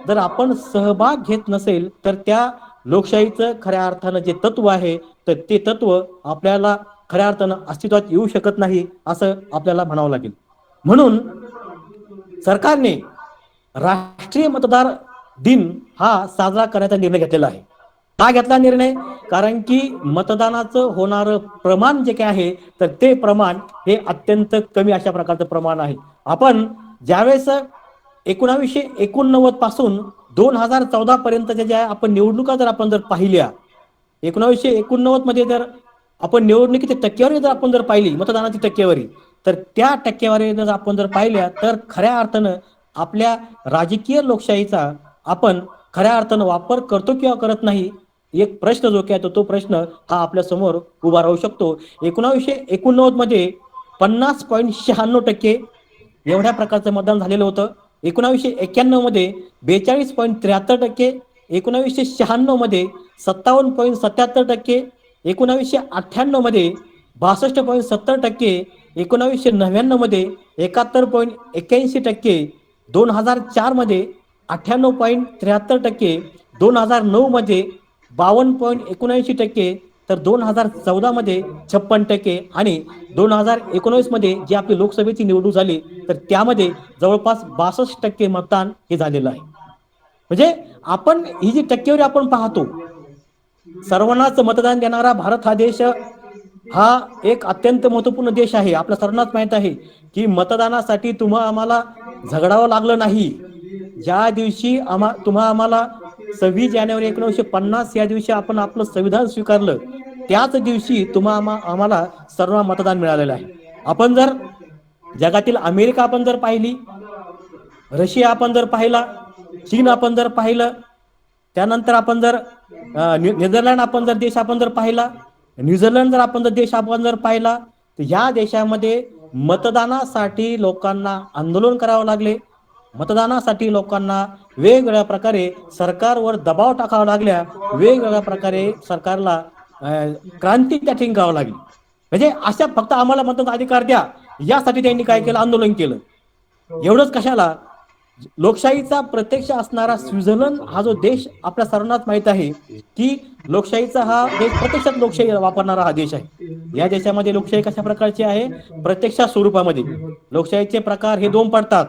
जर आपण सहभाग घेत नसेल, तर त्या लोकशाहीचं खऱ्या अर्थानं जे तत्व आहे, तर ते तत्व आपल्याला खऱ्या अर्थानं अस्तित्वात येऊ शकत नाही, असं आपल्याला म्हणावं लागेल. म्हणून सरकारने राष्ट्रीय मतदार दिन हा साजरा करण्याचा निर्णय घेतलेला आहे. का घेतला निर्णय? कारण की मतदानाचं होणारं प्रमाण जे काय आहे तर ते प्रमाण हे अत्यंत कमी अशा प्रकारचं प्रमाण आहे. आपण ज्यावेळेस 1989 पासून 2014 पर्यंतच्या ज्या आपण निवडणुका जर पाहिल्या, 1989 मध्ये जर आपण निवडणुकीची टक्केवारी जर आपण पाहिली, मतदानाची टक्केवारी, तर त्या टक्केवारी जर आपण पाहिल्या तर खऱ्या अर्थानं आपल्या राजकीय लोकशाहीचा आपण खऱ्या अर्थानं वापर करतो किंवा करत नाही, एक प्रश्न जो काय तो प्रश्न हा आपल्या समोर उभा राहू शकतो. 1989 मध्ये 50.96% एवढ्या प्रकारचं मतदान झालेलं होतं. 1991 मध्ये 42.73%, 1996 मध्ये 57.77%, 1998 मध्ये 62.70%, 1999 मध्ये 71.81%, 2004 मध्ये 98.73%, 2009 मध्ये 52.79%, तर 2014 मध्ये 56% आणि 2019 मध्ये जी आपली लोकसभेची निवडणूक झाली तर त्यामध्ये जवळपास 62% मतदान हे झालेलं आहे. म्हणजे आपण ही जी टक्केवारी आपण पाहतो, सर्वांनाच मतदान देणारा भारत हा देश हा एक अत्यंत महत्वपूर्ण देश आहे. आपल्या सर्वांनाच माहित आहे की मतदानासाठी आम्हाला झगडावं लागलं नाही. ज्या दिवशी आम्हाला 26 जानेवारी 1950 या दिवशी आपण आपलं संविधान स्वीकारलं, त्याच दिवशी आम्हाला सर्व मतदान मिळालेलं आहे. आपण जर जगातील अमेरिका आपण जर पाहिली, रशिया आपण जर पाहिला, चीन आपण जर पाहिलं, त्यानंतर आपण जर नेदरलँड आपण जर देश आपण जर पाहिला, न्यूझीलंड जर आपण जर देश आपण जर पाहिला, तर या देशामध्ये मतदानासाठी लोकांना आंदोलन करावं लागले. मतदानासाठी लोकांना वेगवेगळ्या प्रकारे सरकारवर दबाव टाकावा लागल्या, वेगवेगळ्या प्रकारे सरकारला क्रांती त्या ठिकाणी करावं लागली. म्हणजे अशा फक्त आम्हाला मतदान अधिकार द्या यासाठी त्यांनी काय केलं? आंदोलन केलं. एवढंच कशाला? लोकशाहीचा प्रत्यक्ष असणारा स्वित्झर्लंड हा जो देश आपल्या सर्वांनाच माहित आहे की लोकशाहीचा हा देश प्रत्यक्षात लोकशाही वापरणारा हा देश आहे. या देशामध्ये लोकशाही कशा प्रकारची आहे? प्रत्यक्ष स्वरूपामध्ये. लोकशाहीचे प्रकार हे 2 पडतात.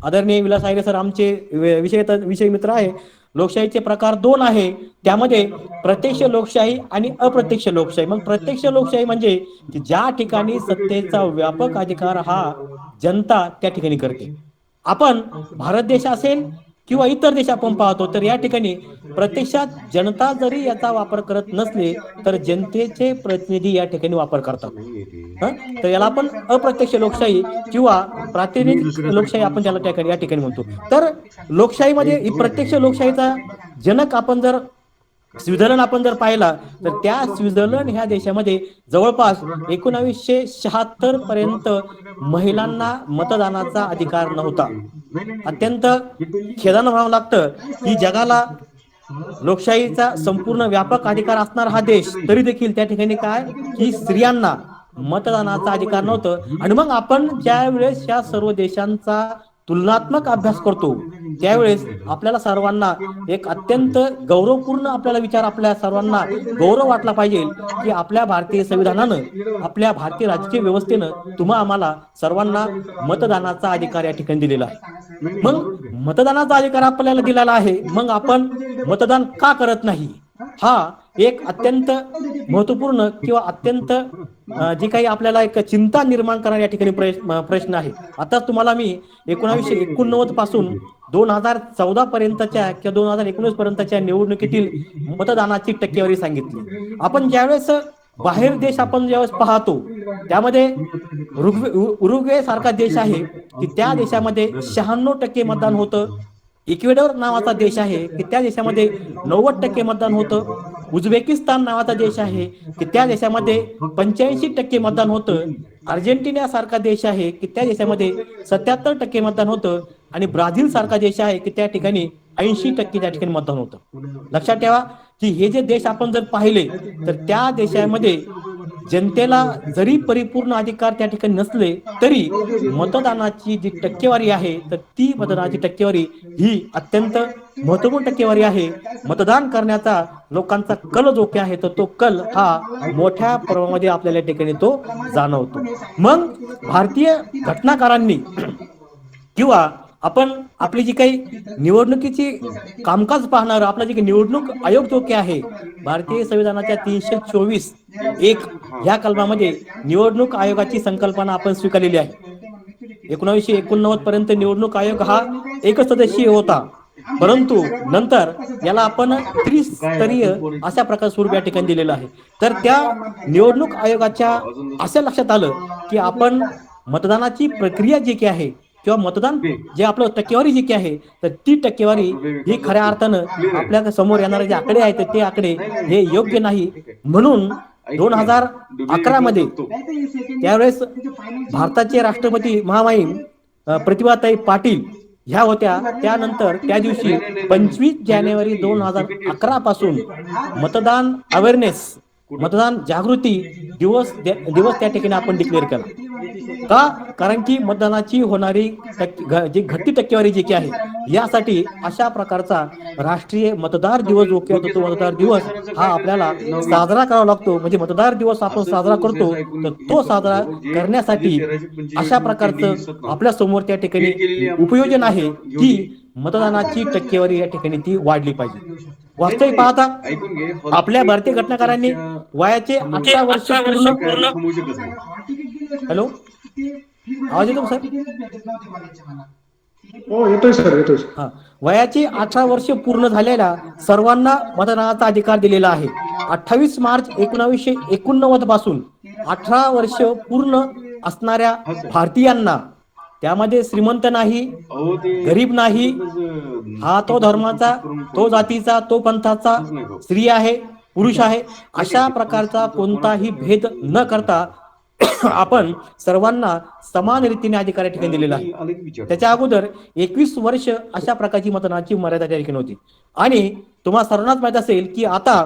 आदरणीय विलास आयरे सर आमचे विषय मित्र आहे. लोकशाहीचे प्रकार 2 आहे. त्यामध्ये प्रत्यक्ष लोकशाही आणि अप्रत्यक्ष लोकशाही. मग प्रत्यक्ष लोकशाही म्हणजे की ज्या ठिकाणी सत्तेचा व्यापक अधिकार हा जनता त्या ठिकाणी करते. आपण भारत देश असेल किंवा इतर देश आपण पाहतो तर या ठिकाणी प्रत्यक्षात जनता जरी याचा वापर करत नसले तर जनतेचे प्रतिनिधी या ठिकाणी वापर करतात. तर याला आपण अप्रत्यक्ष लोकशाही किंवा प्रातिनिधिक लोकशाही आपण त्याला या ठिकाणी म्हणतो. तर लोकशाहीमध्ये प्रत्यक्ष लोकशाहीचा जनक आपण जर स्वित्झर्लंड आपण जर पाहिला तर त्या स्वित्झर्लंड ह्या देशामध्ये जवळपास 1976 पर्यंत महिलांना मतदानाचा अधिकार नव्हता. अत्यंत खेदानं म्हणावं लागतं की जगाला लोकशाहीचा संपूर्ण व्यापक अधिकार असणारा हा देश तरी देखील त्या ठिकाणी काय की स्त्रियांना मतदानाचा अधिकार नव्हतं. आणि मग आपण ज्या वेळेस या सर्व देशांचा तुलनात्मक अभ्यास करतो त्यावेळेस आपल्याला सर्वांना एक अत्यंत गौरवपूर्ण आपल्या सर्वांना गौरव वाटला पाहिजे की आपल्या भारतीय संविधानानं आपल्या भारतीय राजकीय व्यवस्थेनं आम्हाला सर्वांना मतदानाचा अधिकार या ठिकाणी दिलेला आहे. मग मतदानाचा अधिकार आपल्याला दिलेला आहे, मग आपण मतदान का करत नाही? हा एक अत्यंत महत्वपूर्ण किंवा अत्यंत जे काही आपल्याला एक चिंता निर्माण करणारा या ठिकाणी प्रश्न आहे. आता तुम्हाला मी 1989 पासून 2014 पर्यंतच्या किंवा 2019 पर्यंतच्या निवडणुकीतील मतदानाची टक्केवारी सांगितली. आपण ज्यावेळेस बाहेर देश आपण ज्यावेळेस पाहतो त्यामध्ये उरुग्वे सारखा देश आहे की त्या देशामध्ये 96% मतदान होतं. इक्वेडोर नावाचा देश आहे की त्या देशामध्ये 90% मतदान होतं. उझबेकिस्तान नावाचा देश आहे की त्या देशामध्ये 85% मतदान होतं. अर्जेंटिना सारखा देश आहे की त्या देशामध्ये 77% मतदान होतं. आणि ब्राझील सारखा देश आहे की त्या ठिकाणी 80% त्या ठिकाणी मतदान होतं. लक्षात ठेवा की हे जे देश आपण जर पाहिले तर त्या देशामध्ये जनतेला जरी परिपूर्ण अधिकार त्या ठिकाणी नसले तरी मतदानाची जी टक्केवारी आहे तर ती मतदानाची टक्केवारी ही अत्यंत महत्वपूर्ण टक्केवारी आहे. मतदान करण्याचा लोकांचा कल जो काय आहे तर तो कल हा मोठ्या प्रमाणामध्ये आपल्याला ठिकाणी तो जाणवतो. मग भारतीय घटनाकारांनी किंवा आपण आपली जी काही निवडणुकीची कामकाज पाहणार आपला जे काही निवडणूक आयोग जो काही आहे भारतीय संविधानाच्या 324(1) ह्या कलमामध्ये निवडणूक आयोगाची संकल्पना आपण स्वीकारलेली आहे. 1989 पर्यंत निवडणूक आयोग हा एकच सदस्यीय होता, परंतु नंतर याला आपण त्रिस्तरीय अशा प्रकार स्वरूप या ठिकाणी दिलेलं आहे. तर त्या निवडणूक आयोगाच्या असं लक्षात आलं की आपण मतदानाची प्रक्रिया जी काही आहे किंवा मतदान जे आपलं टक्केवारी जी काही आहे तर ती टक्केवारी ही खऱ्या अर्थानं आपल्या समोर येणारे जे आकडे आहेत ते आकडे हे योग्य नाही. म्हणून 2011 मध्ये त्यावेळेस भारताचे राष्ट्रपती महामहिम प्रतिभाताई पाटील ह्या होत्या. त्यानंतर त्या दिवशी 25 जानेवारी 2011 पासून मतदान अवेअरनेस मतदान जागृती दिवस त्या ठिकाणी आपण डिक्लेअर केला. का? कारण की मतदानाची होणारी जी घटती टक्केवारी जी काही आहे यासाठी अशा प्रकारचा राष्ट्रीय मतदार दिवस जो किंवा तो मतदार दिवस हा आपल्याला साजरा करावा लागतो. म्हणजे मतदार दिवस आपण साजरा करतो तर तो साजरा करण्यासाठी अशा प्रकारचं आपल्या समोर त्या ठिकाणी उपयोजन आहे की मतदानाची टक्केवारी या ठिकाणी ती वाढली पाहिजे. वास्तविक पाहता आपल्या भारतीय घटनाकारांनी वयाचे 18 वर्ष पूर्ण हॅलो आवाज येतो सर? हो येतोय सर, येतोय. हा, वयाची 18 वर्ष पूर्ण झालेल्या सर्वांना मतदानाचा अधिकार दिलेला आहे. 28 मार्च 1989 पासून 18 वर्ष पूर्ण असणाऱ्या भारतीयांना, त्यामध्ये श्रीमंत नाही, गरीब नाही, हा तो धर्माचा, तो जातीचा, तो पंथाचा, स्त्री आहे, पुरुष आहे, अशा प्रकारचा कोणताही भेद न करता आपण सर्वांना समान रीतीने अधिकार या ठिकाणी दिलेला आहे. त्याच्या अगोदर 21 वर्ष अशा प्रकारची मतदानाची मर्यादा त्या ठिकाणी होती. आणि तुम्हाला सर्वांनाच माहित असेल की आता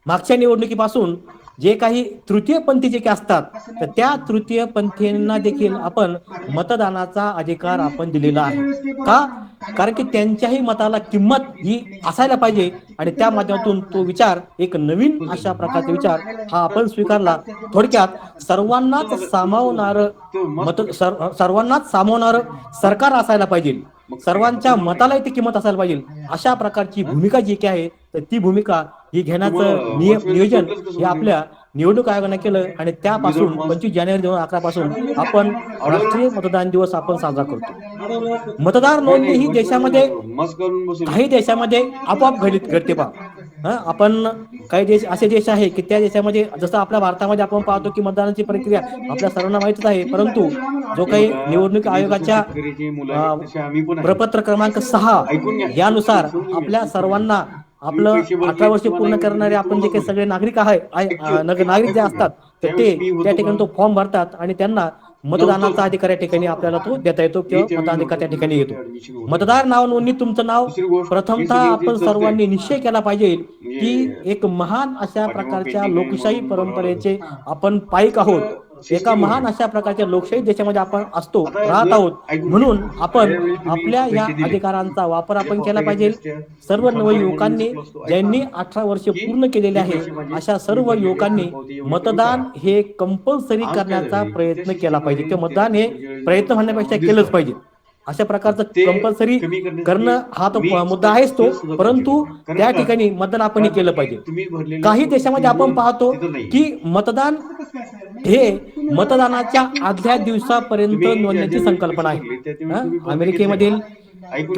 मागच्या निवडणुकीपासून जे काही तृतीयपंथी जे काही असतात तर त्या तृतीयपंथींना देखील आपण मतदानाचा अधिकार आपण दिलेला आहे. का? कारण की त्यांच्याही मताला किंमत ही असायला पाहिजे आणि त्या माध्यमातून तो विचार एक नवीन अशा प्रकारचा विचार हा आपण स्वीकारला. थोडक्यात सर्वांनाच सामावणारं सरकार असायला पाहिजे, सर्वांच्या मताला ती किंमत असायला पाहिजे, अशा प्रकारची भूमिका जी काही आहे तर ती भूमिका ही घेण्याचं नियोजन हे आपल्या निवडणूक आयोगाने केलं आणि त्यापासून 25 जानेवारी 2011 पासून आपण राष्ट्रीय मतदान दिवस आपण साजरा करतो. मतदार नोंदणी ही देशामध्ये काही देशामध्ये आपोआप घडते पहा. आपण काही देश असे देश आहे की त्या देशामध्ये जसं आपल्या भारतामध्ये आपण पाहतो की मतदानाची प्रक्रिया आपल्या सर्वांना माहितच आहे, परंतु जो काही निवडणूक आयोगाच्या प्रपत्र क्रमांक 6 यानुसार आपल्या सर्वांना आपलं 18 वर्ष पूर्ण करणारे आपण जे काही सगळे नागरिक नागरिक जे असतात तर ते त्या ठिकाणी तो फॉर्म भरतात आणि त्यांना मतदानाचा अधिकार या ठिकाणी आपल्याला तो देता येतो किंवा मताधिकार त्या ठिकाणी येतो. मतदार नाव नोंदणी तुमचं नाव प्रथमतः आपण सर्वांनी निश्चय केला पाहिजे की एक महान अशा प्रकारच्या लोकशाही परंपरेचे आपण पाईक आहोत. एका महान अशा प्रकारच्या लोकशाही देशामध्ये आपण राहत आहोत. म्हणून आपण आपल्या या अधिकारांचा वापर आपण केला पाहिजे. सर्व नवयुवकांनी ज्यांनी 18 वर्ष पूर्ण केलेले आहे अशा सर्व युवकांनी मतदान हे कंपल्सरी करण्याचा प्रयत्न केला पाहिजे. ते मतदान हे प्रयत्न म्हणण्यापेक्षा केलंच पाहिजे. अशा प्रकारचं कंपल्सरी करणं हा तो मुद्दा आहेच तो, परंतु त्या ठिकाणी मतदान आपण केलं पाहिजे. काही देशामध्ये आपण पाहतो की मतदान हे मतदानाच्या आदल्या दिवसापर्यंत नोंदण्याची संकल्पना आहे.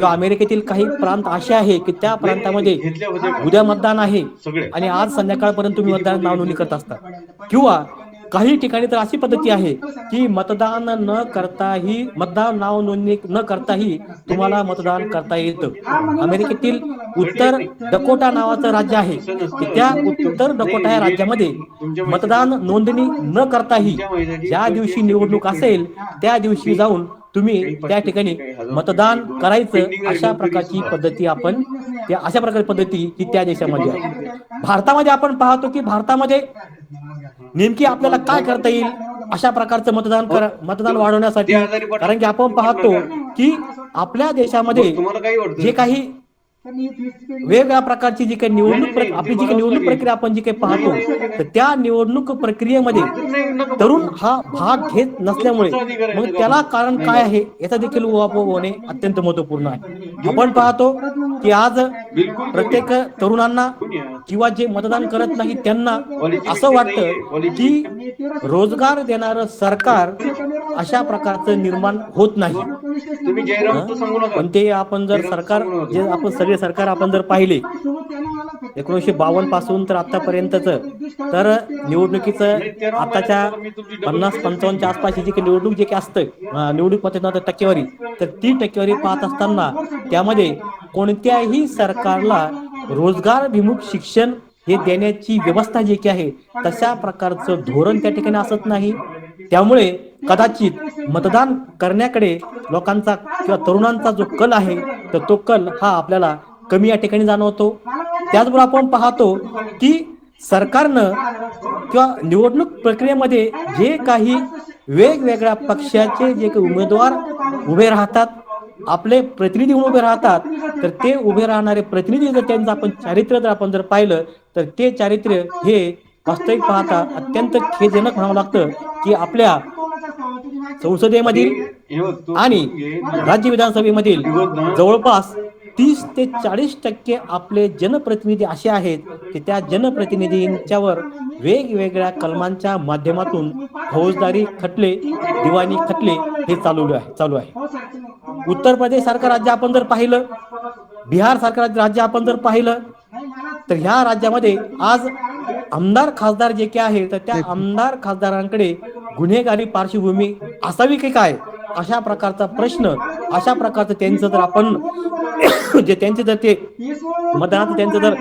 अमेरिकेतील काही प्रांत असे आहे की त्या प्रांतामध्ये उद्या मतदान आहे आणि आज संध्याकाळपर्यंत तुम्ही मतदान नाव नोंदणी करत असता. किंवा काही ठिकाणी तर अशी पद्धती आहे की मतदान नाव नोंदणी न करताही तुम्हाला मतदान करता येतं. अमेरिकेतील उत्तर डकोटा नावाचं राज्य आहे, त्या उत्तर डकोटा या राज्यामध्ये मतदान नोंदणी न करताही ज्या दिवशी निवडणूक असेल त्या दिवशी जाऊन तुम्ही त्या ठिकाणी मतदान करायचं. अशा प्रकारची पद्धती ही त्या देशामध्ये आहे. भारतामध्ये आपण पाहतो की भारतामध्ये नेमकी आपल्याला काय करता येईल अशा प्रकारचं मतदान वाढवण्यासाठी. कारण की आपण पाहतो की आपल्या देशामध्ये जे काही वेगवेगळ्या प्रकारची जी काही आपली जी काही निवडणूक प्रक्रिया आपण जी काही पाहतो, तर त्या निवडणूक प्रक्रियेमध्ये तरुण हा भाग घेत नसल्यामुळे मग त्याला कारण काय आहे याचा देखील उहापोह होणे अत्यंत महत्वपूर्ण आहे. आपण पाहतो की आज प्रत्येक तरुणांना किंवा जे मतदान करत नाही त्यांना असं वाटतं की रोजगार देणारं सरकार अशा प्रकारचं निर्माण होत नाही. पण ते आपण जर सरकार जे आपण सगळे सरकार आपण जर पाहिले 1952 पासून तर आतापर्यंतच, तर निवडणुकीचं आताच्या 50-55च्या आसपासची जी काही निवडणूक जे काही असतं निवडणूक मतदानाची टक्केवारी, तर ती टक्केवारी पाहत असताना त्यामध्ये कोणत्याही सरकारला रोजगारभिमुख शिक्षण हे देण्याची व्यवस्था जी काही आहे तशा प्रकारचं धोरण त्या ठिकाणी असत नाही. त्यामुळे कदाचित मतदान करण्याकडे लोकांचा किंवा तरुणांचा जो कल आहे तर तो कल हा आपल्याला कमी या ठिकाणी जाणवतो. त्याचबरोबर आपण पाहतो की सरकारनं किंवा निवडणूक प्रक्रियेमध्ये जे काही वेगवेगळ्या पक्षाचे जे काही उमेदवार उभे राहतात, आपले प्रतिनिधी म्हणून उभे राहतात, तर ते उभे राहणारे प्रतिनिधी जर त्यांचं आपण चारित्र्य जर आपण जर पाहिलं तर ते चारित्र्य हे वास्तविक पाहता अत्यंत खेदजनक म्हणावं लागतं की आपल्या संसदेमधील आणि राज्य विधानसभेमधील जवळपास 30 ते 40% आपले जनप्रतिनिधी असे आहेत की त्या जनप्रतिनिधींच्यावर वेगवेगळ्या कलमांच्या माध्यमातून फौजदारी खटले, दिवाणी खटले हे चालू आहे. उत्तर प्रदेश सारखं राज्य आपण जर पाहिलं, बिहार सारखं राज्य आपण जर पाहिलं, तर ह्या राज्यामध्ये आज आमदार खासदार जे काही आहे तर त्या आमदार खासदारांकडे गुन्हेगारी पार्श्वभूमी असावी की काय अशा प्रकारचा प्रश्न, अशा प्रकारचं त्यांचं जर आपण जे त्यांचे जर ते मतदानाचं त्यांचं जर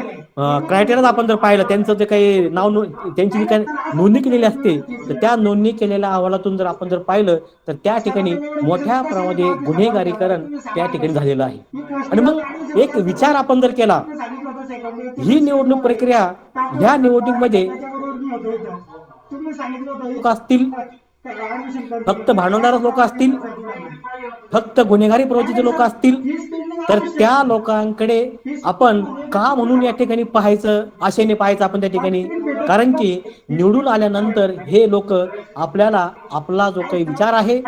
क्रायटेरिया आपण जर पाहिलं, त्यांचं जे काही नाव त्यांची जी काही नोंदणी केलेली असते तर त्या नोंदणी केलेल्या अहवालातून जर आपण जर पाहिलं तर त्या ठिकाणी मोठ्या प्रमाणामध्ये गुन्हेगारीकरण त्या ठिकाणी झालेलं आहे. आणि मग एक विचार आपण जर केला, ही निवडणूक प्रक्रिया ह्या निवडणुकीमध्ये लोक असतील, फक्त भांडवलदार लोक असतील, फक्त गुन्हेगारी प्रवृत्तीचे लोक असतील, तर त्या लोकांकडे आपण का म्हणून या ठिकाणी पाहायचं, आशेने पाहायचं आपण त्या ठिकाणी. कारण की निवडून आल्यानंतर हे लोक आपल्याला आपला जो काही विचार आहे,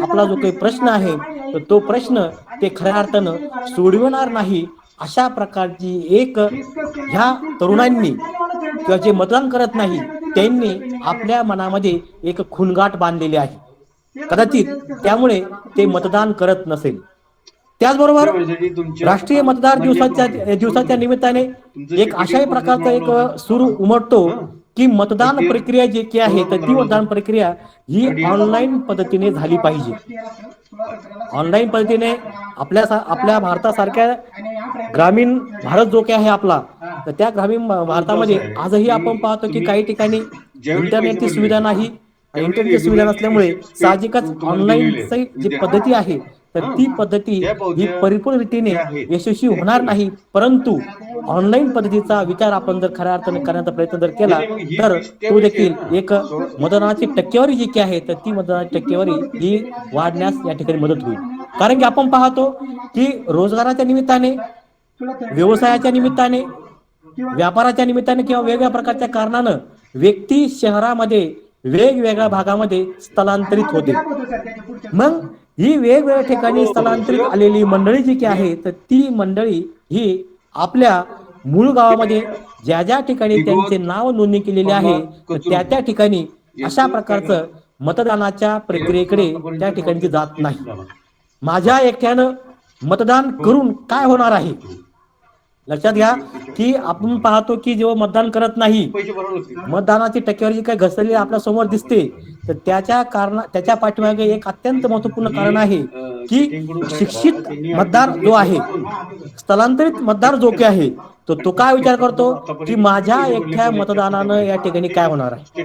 आपला जो काही प्रश्न आहे तर तो प्रश्न ते खऱ्या अर्थानं सोडविणार नाही अशा प्रकारची एक ह्या तरुणांनी किंवा जे मतदान करत नाही त्यांनी आपल्या मनामध्ये एक खूणगाठ बांधलेली आहे. कदाचित त्यामुळे ते मतदान करत नसेल. त्याचबरोबर राष्ट्रीय मतदार दिवसाच्या निमित्ताने एक अशाही प्रकारचा एक सूर उमटतो की मतदान प्रक्रिया जी की आहे तर ती मतदान प्रक्रिया ही ऑनलाईन पद्धतीने झाली पाहिजे. ऑनलाईन पद्धतीने आपल्या भारतासारख्या ग्रामीण भारत जो काही आहे आपला, तर त्या ग्रामीण भारतामध्ये आजही आपण पाहतो की काही ठिकाणी इंटरनेटची सुविधा नाही. इंटरनेटची सुविधा नसल्यामुळे साहजिकच ऑनलाईन जी पद्धती आहे तर ती पद्धती ही परिपूर्ण रीतीने यशस्वी होणार नाही. परंतु ऑनलाईन पद्धतीचा विचार आपण जर खऱ्या अर्थाने करण्याचा प्रयत्न जर केला तर तो देखील एक मतदानाची टक्केवारी जी आहे तर ती मतदानाची टक्केवारी ही वाढण्यास या ठिकाणी मदत होईल. कारण की आपण पाहतो की रोजगाराच्या निमित्ताने, व्यवसायाच्या निमित्ताने, व्यापाराच्या निमित्ताने किंवा वेगवेगळ्या प्रकारच्या कारणानं व्यक्ती शहरामध्ये वेगवेगळ्या भागामध्ये स्थलांतरित होते. मग ही वेगवेगळ्या ठिकाणी स्थलांतरित आलेली मंडळी जी की आहे तर ती मंडळी ही आपल्या मूळ गावामध्ये ज्या ज्या ठिकाणी त्यांचे नाव नोंदणी केलेले आहे तर त्या ठिकाणी अशा प्रकारचं मतदानाच्या प्रक्रियेकडे त्या ठिकाणी जात नाही. माझ्या एकट्यानं मतदान करून काय होणार आहे? लक्षात घ्या की आपण पाहतो की जेव्हा मतदान करत नाही, मतदानाची टक्केवारी जी काही घसरलेली आपल्या समोर दिसते तर त्याच्या पाठीमागे एक अत्यंत महत्वपूर्ण कारण आहे की शिक्षित मतदार जो आहे, स्थलांतरित मतदार जो की आहे तो काय विचार करतो की माझ्या एकट्या मतदानानं या ठिकाणी काय होणार आहे.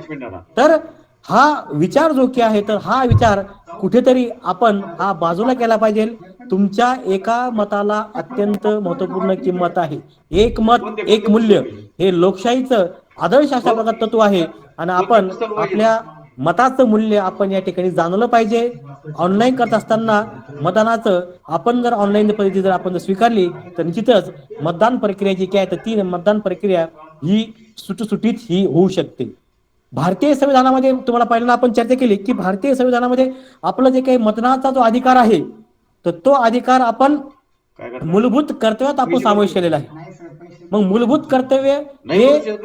तर हा विचार जो की आहे तर हा विचार कुठेतरी आपण हा बाजूला केला पाहिजे. तुमच्या एका मताला अत्यंत महत्वपूर्ण किंमत आहे. एक मत एक मूल्य हे लोकशाहीचं आदर्श अशा प्रकारचं तत्व आहे. आणि आपण आपल्या मताचं मूल्य आपण या ठिकाणी जाणलं पाहिजे. ऑनलाईन करत असताना मतदानाचं आपण जर ऑनलाईन पद्धती जर आपण जर स्वीकारली तर निश्चितच मतदान प्रक्रिया जी काय आहे तर ती मतदान प्रक्रिया ही सुटसुटीत ही होऊ शकते. भारतीय संविधानामध्ये तुम्हाला पहिल्यांदा आपण चर्चा केली की भारतीय संविधानामध्ये आपलं जे काही मतदानाचा जो अधिकार आहे तर तो अधिकार आपण मूलभूत कर्तव्यात आपण समावेश केलेला आहे. मग मूलभूत कर्तव्य हे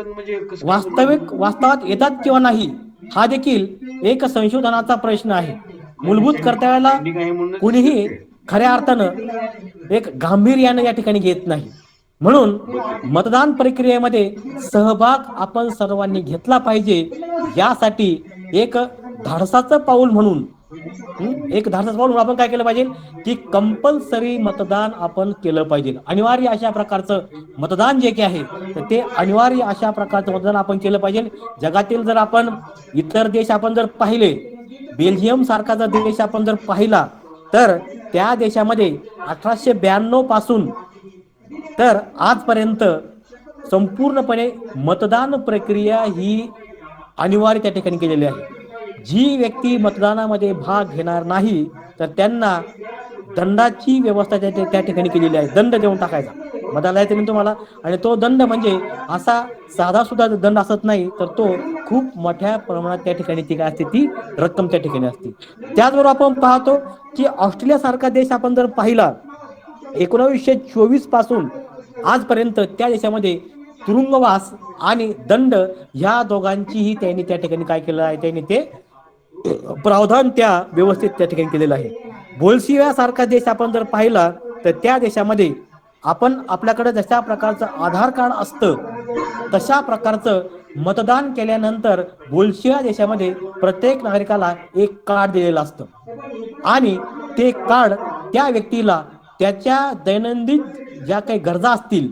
वास्तवात येतात किंवा नाही हा देखील एक संशोधनाचा प्रश्न आहे. मूलभूत कर्तव्याला कुणीही खऱ्या अर्थानं एक गांभीर्यानं या ठिकाणी घेत नाही. म्हणून मतदान प्रक्रियेमध्ये सहभाग आपण सर्वांनी घेतला पाहिजे. यासाठी एक धाडसाचं पाऊल म्हणून आपण काय केलं पाहिजे की कंपल्सरी मतदान आपण केलं पाहिजे. अनिवार्य अशा प्रकारचं मतदान जे काही आहे तर ते अनिवार्य अशा प्रकारचं मतदान आपण केलं पाहिजे. जगातील जर आपण इतर देश आपण जर पाहिले, बेल्जियम सारखा जर देश आपण जर पाहिला तर त्या देशामध्ये 1892 पासून तर आजपर्यंत संपूर्णपणे मतदान प्रक्रिया ही अनिवार्य त्या ठिकाणी केलेली आहे. जी व्यक्ती मतदानामध्ये भाग घेणार नाही तर त्यांना दंडाची व्यवस्था त्या ठिकाणी केलेली आहे. दंड देऊन टाकायचा मतदानाला येते तुम्हाला. आणि तो दंड म्हणजे असा साधा सुद्धा दंड असत नाही तर तो खूप मोठ्या प्रमाणात त्या ठिकाणी ती काय असते ती रक्कम त्या ठिकाणी असते. त्याचबरोबर आपण पाहतो की ऑस्ट्रेलिया सारखा देश आपण जर पाहिला 1924 पासून आजपर्यंत त्या देशामध्ये तुरुंगवास आणि दंड ह्या दोघांचीही त्यांनी त्या ठिकाणी काय केलं आहे, त्यांनी ते प्रावधान त्या व्यवस्थित त्या ठिकाणी केलेलं आहे. बोल्शिया सारखा देश आपण जर पाहिला तर त्या देशामध्ये आपण आपल्याकडे जशा प्रकारचं आधार कार्ड असतं तशा प्रकारचं मतदान केल्यानंतर बोल्शिया देशामध्ये प्रत्येक नागरिकाला एक कार्ड दिलेलं असतं आणि ते कार्ड त्या व्यक्तीला त्याच्या दैनंदिन ज्या काही गरजा असतील,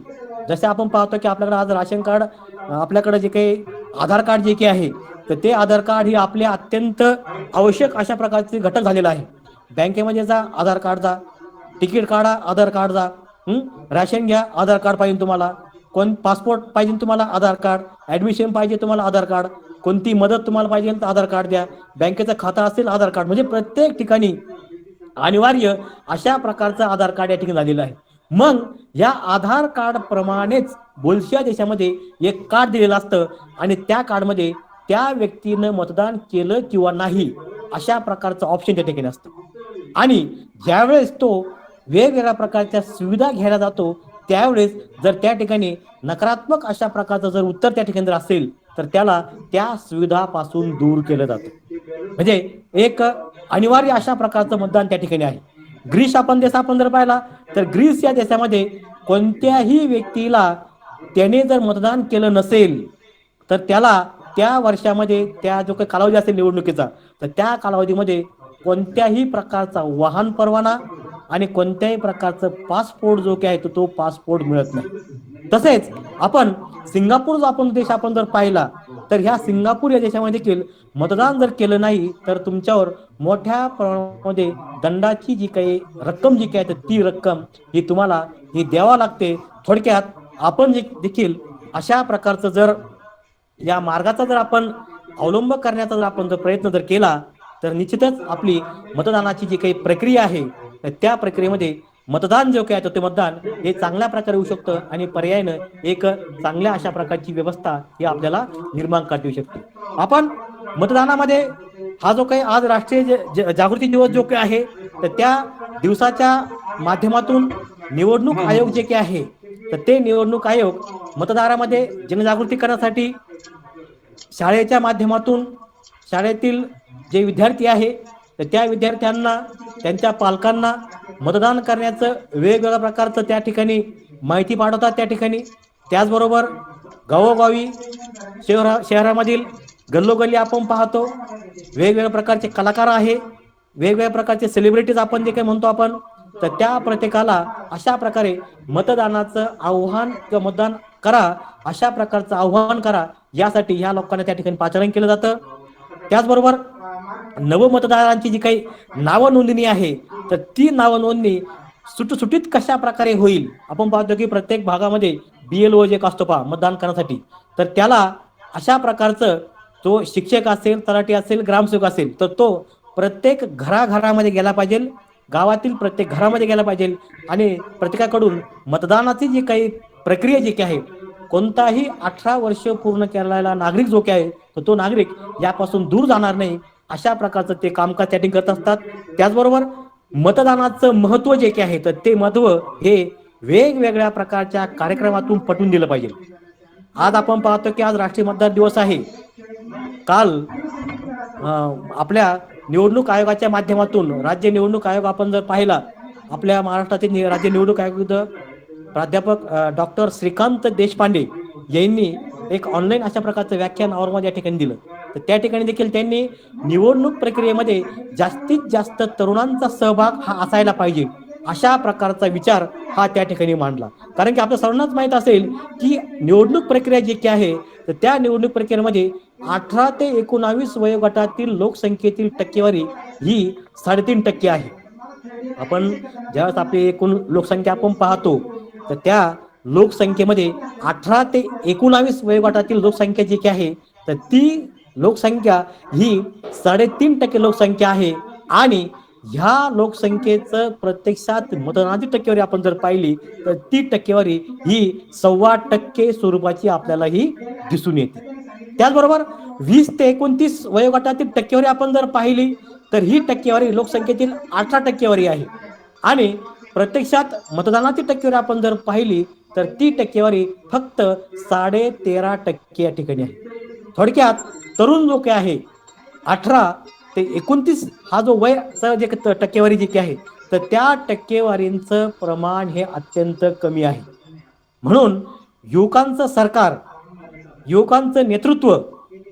जसे आपण पाहतो की आपल्याकडे आज राशन कार्ड, आपल्याकडे जे काही आधार कार्ड जे काही आहे तर ते आधार कार्ड ही आपले अत्यंत आवश्यक अशा प्रकारचे घटक झालेला आहे. बँकेमध्ये जा आधार कार्ड जा, तिकीट काढा आधार कार्ड जा, राशन घ्या आधार कार्ड पाहिजे तुम्हाला, पासपोर्ट पाहिजे तुम्हाला आधार कार्ड, ऍडमिशन पाहिजे तुम्हाला आधार कार्ड, कोणती मदत तुम्हाला पाहिजे तर आधार कार्ड द्या, बँकेचं खातं असेल आधार कार्ड. म्हणजे प्रत्येक ठिकाणी अनिवार्य अशा प्रकारचं आधार कार्ड या ठिकाणी झालेलं आहे. मग या आधार कार्ड प्रमाणेच बोल्शिया देशामध्ये एक कार्ड दिलेलं असतं आणि त्या कार्डमध्ये त्या व्यक्तीनं मतदान केलं किंवा नाही अशा प्रकारचं ऑप्शन त्या ठिकाणी असतं. आणि ज्यावेळेस तो वेगवेगळ्या प्रकारच्या सुविधा घ्यायला जातो त्यावेळेस जर त्या ठिकाणी नकारात्मक अशा प्रकारचं जर उत्तर त्या ठिकाणी जर असेल तर त्याला त्या सुविधापासून दूर केलं जातं. म्हणजे एक अनिवार्य अशा प्रकारचं मतदान त्या ठिकाणी आहे. ग्रीस देश आपण जर पाहिला तर ग्रीस या देशामध्ये कोणत्याही व्यक्तीला त्याने जर मतदान केलं नसेल तर त्याला त्या वर्षामध्ये त्या जो काही कालावधी असेल निवडणुकीचा तर त्या कालावधीमध्ये कोणत्याही प्रकारचा वाहन परवाना आणि कोणत्याही प्रकारचं पासपोर्ट जो काही आहे तो पासपोर्ट मिळत नाही. तसेच आपण सिंगापूर जो आपण देश आपण जर पाहिला तर ह्या सिंगापूर या देशामध्ये देखील मतदान जर केलं नाही तर तुमच्यावर मोठ्या प्रमाणामध्ये दंडाची जी काही रक्कम जी काही आहे ती रक्कम ही तुम्हाला ही द्यावा लागते. थोडक्यात आपण देखील अशा प्रकारचं जर या मार्गाचा जर आपण अवलंब करण्याचा जर आपण जर प्रयत्न जर केला तर निश्चितच आपली मतदानाची जी काही प्रक्रिया आहे त्या प्रक्रियेमध्ये मतदान जो काय आहे ते मतदान हे चांगल्या प्रकारे होऊ शकतं आणि पर्यायानं एक चांगल्या अशा प्रकारची व्यवस्था ही आपल्याला निर्माण करता येऊ शकते. आपण मतदानामध्ये हा जो काही आज राष्ट्रीय जागृती दिवस जो काही आहे तर त्या दिवसाच्या माध्यमातून निवडणूक आयोग जे काही आहे तर ते निवडणूक आयोग मतदारामध्ये जनजागृती करण्यासाठी शाळेच्या माध्यमातून शाळेतील जे विद्यार्थी आहे तर त्या विद्यार्थ्यांना त्यांच्या पालकांना मतदान करण्याचं वेगवेगळ्या प्रकारचं त्या ठिकाणी माहिती पाठवतात त्या ठिकाणी. त्याचबरोबर गावोगावी शहरामधील गल्लोगल्ली आपण पाहतो वेगवेगळ्या प्रकारचे कलाकार आहे, वेगवेगळ्या प्रकारचे सेलिब्रिटीज आपण जे काही म्हणतो आपण तर त्या प्रत्येकाला अशा प्रकारे मतदानाचं आव्हान किंवा मतदान करा अशा प्रकारचं आव्हान करा यासाठी ह्या लोकांना त्या ठिकाणी पाचारण केलं जातं. त्याचबरोबर नवमतदारांची जी काही नाव नोंदणी आहे तर ती नाव नोंदणी सुटसुटीत कशा प्रकारे होईल. आपण पाहतो की प्रत्येक भागामध्ये BLO जे असतो पहा मतदान करण्यासाठी तर त्याला अशा प्रकारचं तो शिक्षक असेल, तलाठी असेल, ग्रामसेवक असेल, तर तो प्रत्येक घराघरामध्ये गेला पाहिजे, गावातील प्रत्येक घरामध्ये गेला पाहिजे आणि प्रत्येकाकडून मतदानाची जी काही प्रक्रिया जी काही आहे, कोणताही 18 वर्ष पूर्ण केलेला नागरिक जो काही आहे, तर तो नागरिक यापासून दूर जाणार नाही, अशा प्रकारचं ते कामकाज त्या ठिकाणी करत असतात. त्याचबरोबर मतदानाचं महत्त्व जे काही आहे, तर ते महत्त्व हे वेगवेगळ्या प्रकारच्या कार्यक्रमातून पटवून दिलं पाहिजे. आज आपण पाहतो की आज राष्ट्रीय मतदार दिवस आहे. काल आपल्या निवडणूक आयोगाच्या माध्यमातून राज्य निवडणूक आयोग आपण जर पाहिला, आपल्या महाराष्ट्रातील राज्य निवडणूक आयोग प्राध्यापक डॉक्टर श्रीकांत देशपांडे यांनी एक ऑनलाईन अशा प्रकारचं व्याख्यान औरंगाबाद या ठिकाणी दिलं. तर त्या ठिकाणी देखील त्यांनी निवडणूक प्रक्रियेमध्ये जास्तीत जास्त तरुणांचा सहभाग हा असायला पाहिजे, अशा प्रकारचा विचार हा त्या ठिकाणी मांडला. कारण की आपल्या सर्वांनाच माहीत असेल की निवडणूक प्रक्रिया जी काही आहे, तर त्या निवडणूक प्रक्रियेमध्ये 18 ते 19 वयोगटातील लोकसंख्येतील टक्केवारी ही 3.5% आहे. आपण ज्यावेळेस आपली एकूण लोकसंख्या आपण पाहतो, तर त्या लोकसंख्येमध्ये 18 ते 19 वयोगटातील लोकसंख्या जी काही आहे, तर ती लोकसंख्या ही 3.5% लोकसंख्या आहे. आणि ह्या लोकसंख्येचं प्रत्यक्षात मतदानाची टक्केवारी आपण जर पाहिली, तर ती टक्केवारी ही 1.25% स्वरूपाची आपल्याला ही दिसून येते. त्याचबरोबर 20 ते 29 वयोगटातील टक्केवारी आपण जर पाहिली, तर ही टक्केवारी लोकसंख्येतील 18% टक्केवारी आहे. आणि प्रत्यक्षात मतदानाची टक्केवारी आपण जर पाहिली, तर ती टक्केवारी फक्त 13.5% या ठिकाणी आहे. थोडक्यात तरुण लोक आहे 18 ते 29 हा जो वयचा जे टक्केवारी जी आहे, तर त्या टक्केवारींचं प्रमाण हे अत्यंत कमी आहे. म्हणून युवकांचं सरकार, युवकांचं नेतृत्व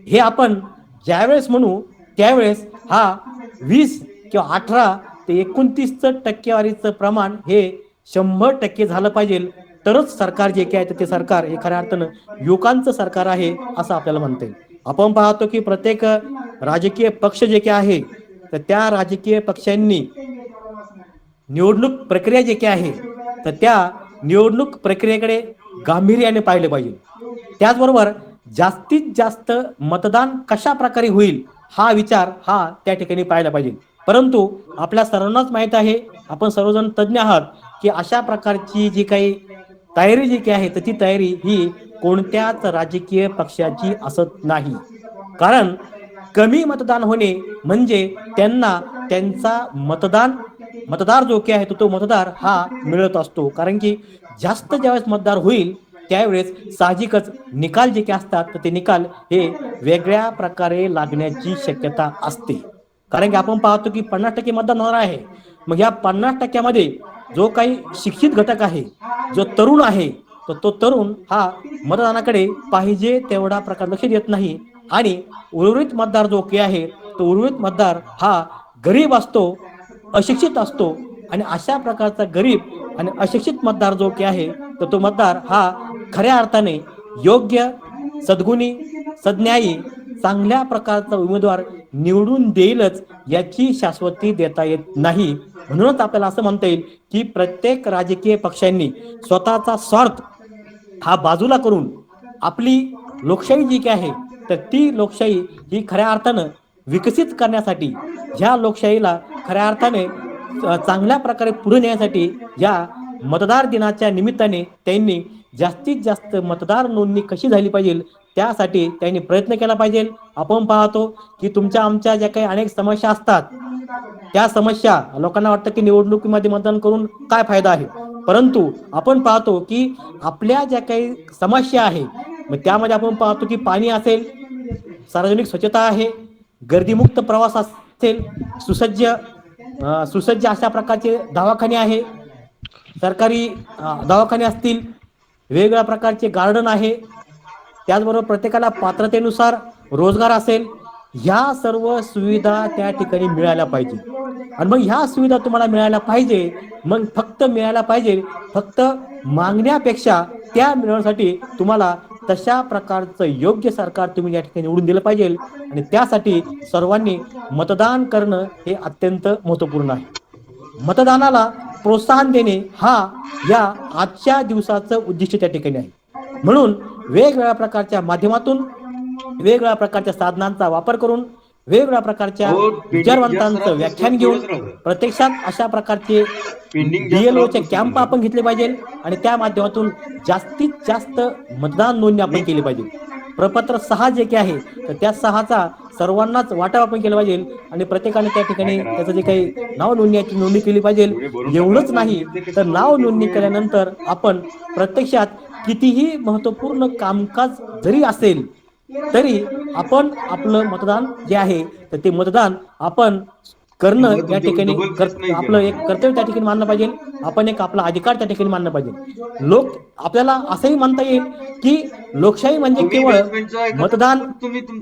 हे आपण ज्यावेळेस म्हणू त्यावेळेस हा 20 किंवा 18 ते 29चं टक्केवारीचं प्रमाण हे 100% झालं पाहिजे, तरच सरकार जे काय ते सरकार हे खऱ्या अर्थानं युवकांचं सरकार आहे असं आपल्याला म्हणता येईल. आपण पाहतो की प्रत्येक राजकीय पक्ष जे काय आहे, तर त्या राजकीय पक्षांनी निवडणूक प्रक्रिया जे काय आहे, तर त्या निवडणूक प्रक्रियेकडे गांभीर्याने पाहिले पाहिजे. त्याचबरोबर जास्तीत जास्त मतदान कशा प्रकारे होईल हा विचार हा त्या ठिकाणी पाहायला पाहिजे. परंतु आपल्या सर्वांनाच माहीत आहे, आपण सर्वजण तज्ज्ञ आहात, की अशा प्रकारची जी काही तयारी जी काही आहे, तर ती तयारी ही कोणत्याच राजकीय पक्षाची असत नाही. कारण कमी मतदान होणे म्हणजे त्यांना त्यांचा मतदार जो काही आहे तो मतदार हा मिळत असतो. कारण की जास्त ज्यावेळेस मतदार होईल त्यावेळेस साहजिकच निकाल जे काही असतात, तर ते निकाल हे वेगळ्या प्रकारे लागण्याची शक्यता असते. कारण की आपण पाहतो की 50% मतदान होणार आहे. मग या 50%मध्ये जो काही शिक्षित घटक आहे, जो तरुण आहे, तर तो तरुण हा मतदानाकडे पाहिजे तेवढा प्रकार लक्ष देत नाही. आणि उर्वरित मतदार जो काही आहे, तो उर्वरित मतदार हा गरीब असतो, अशिक्षित असतो. आणि अशा प्रकारचा गरीब आणि अशिक्षित मतदार जो काही आहे, तर तो मतदार हा खऱ्या अर्थाने योग्य, सद्गुणी, सज्ञायी, चांगल्या प्रकारचा उमेदवार निवडून देईलच याची शाश्वती देता येत नाही. म्हणूनच आपल्याला असं म्हणता येईल की प्रत्येक राजकीय पक्षांनी स्वतःचा स्वार्थ हा बाजूला करून आपली लोकशाही जी काय आहे, तर ती लोकशाही ही खऱ्या अर्थानं विकसित करण्यासाठी, ह्या लोकशाहीला खऱ्या अर्थाने चांगल्या प्रकारे पुढे नेण्यासाठी या मतदार दिनाच्या निमित्ताने त्यांनी जास्तीत जास्त मतदार नोंदणी कशी झाली पाहिजे त्यासाठी त्यांनी प्रयत्न केला पाहिजे. आपण पाहतो की तुमच्या आमच्या ज्या काही अनेक समस्या असतात, त्या समस्या लोकांना वाटतं की निवडणुकीमध्ये मतदान करून काय फायदा आहे. परंतु आपण पाहतो की आपल्या ज्या काही समस्या आहे, मग त्यामध्ये आपण पाहतो की पाणी असेल, सार्वजनिक स्वच्छता आहे, गर्दीमुक्त प्रवास असेल, सुसज्ज अशा प्रकारचे दवाखाने आहे, सरकारी दवाखाने असतील, वेगवेगळ्या प्रकारचे गार्डन आहे, त्याचबरोबर प्रत्येकाला पात्रतेनुसार रोजगार असेल, ह्या सर्व सुविधा त्या ठिकाणी मिळायला पाहिजे. आणि मग ह्या सुविधा तुम्हाला मिळायला पाहिजे, मग फक्त मागण्यापेक्षा त्या मिळवण्यासाठी तुम्हाला तशा प्रकारचं योग्य सरकार तुम्ही या ठिकाणी निवडून दिलं पाहिजे. आणि त्यासाठी सर्वांनी मतदान करणं हे अत्यंत महत्त्वपूर्ण आहे. मतदानाला प्रोत्साहन देणे हा या आजच्या दिवसाचं उद्दिष्ट त्या ठिकाणी आहे. म्हणून वेगवेगळ्या प्रकारच्या माध्यमातून वेगवेगळ्या प्रकारच्या साधनांचा वापर करून वेगवेगळ्या प्रकारच्या विचारवंतांचं व्याख्यान घेऊन प्रत्यक्षात अशा प्रकारचे BLOचे कॅम्प आपण घेतले पाहिजे आणि त्या माध्यमातून जास्तीत जास्त मतदान नोंदणी आपण केली पाहिजे. प्रपत्र 6 जे काही आहे तर त्या 6चा सर्वांनाच वाटा आपण केला पाहिजे आणि प्रत्येकाने त्या ठिकाणी त्याचं जे काही नाव नोंदणी केली पाहिजे. एवढंच नाही तर नाव नोंदणी केल्यानंतर आपण प्रत्यक्षात कितीही महत्त्वपूर्ण कामकाज जरी असेल तरी आपण आपलं मतदान जे आहे तर ते मतदान आपण करणं या ठिकाणी आपलं एक कर्तव्य त्या ठिकाणी मानलं पाहिजे. आपण एक आपला अधिकार त्या ठिकाणी मानलं पाहिजे. आपल्याला असंही म्हणता येईल की लोकशाही म्हणजे केवळ मतदान,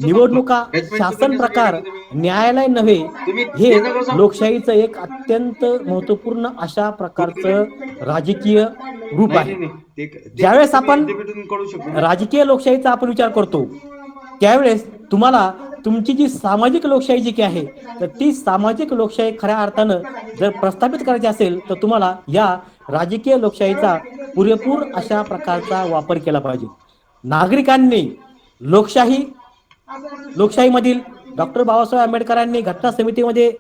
निवडणुका, शासन प्रकार, न्यायालय नव्हे, हे लोकशाहीचं एक अत्यंत महत्वपूर्ण अशा प्रकारचं राजकीय रूप आहे. ज्यावेळेस आपण राजकीय लोकशाहीचा आपण विचार करतो त्यावेळेस तुम्हाला तुमची जी सामाजिक लोकशाही जी काही आहे तर ती सामाजिक लोकशाही खऱ्या अर्थानं जर प्रस्थापित करायची असेल तर तुम्हाला या राजकीय लोकशाहीचा पुरेपूर अशा प्रकारचा वापर केला पाहिजे. नागरिकांनी लोकशाहीमधील डॉक्टर बाबासाहेब आंबेडकरांनी घटना समितीमध्ये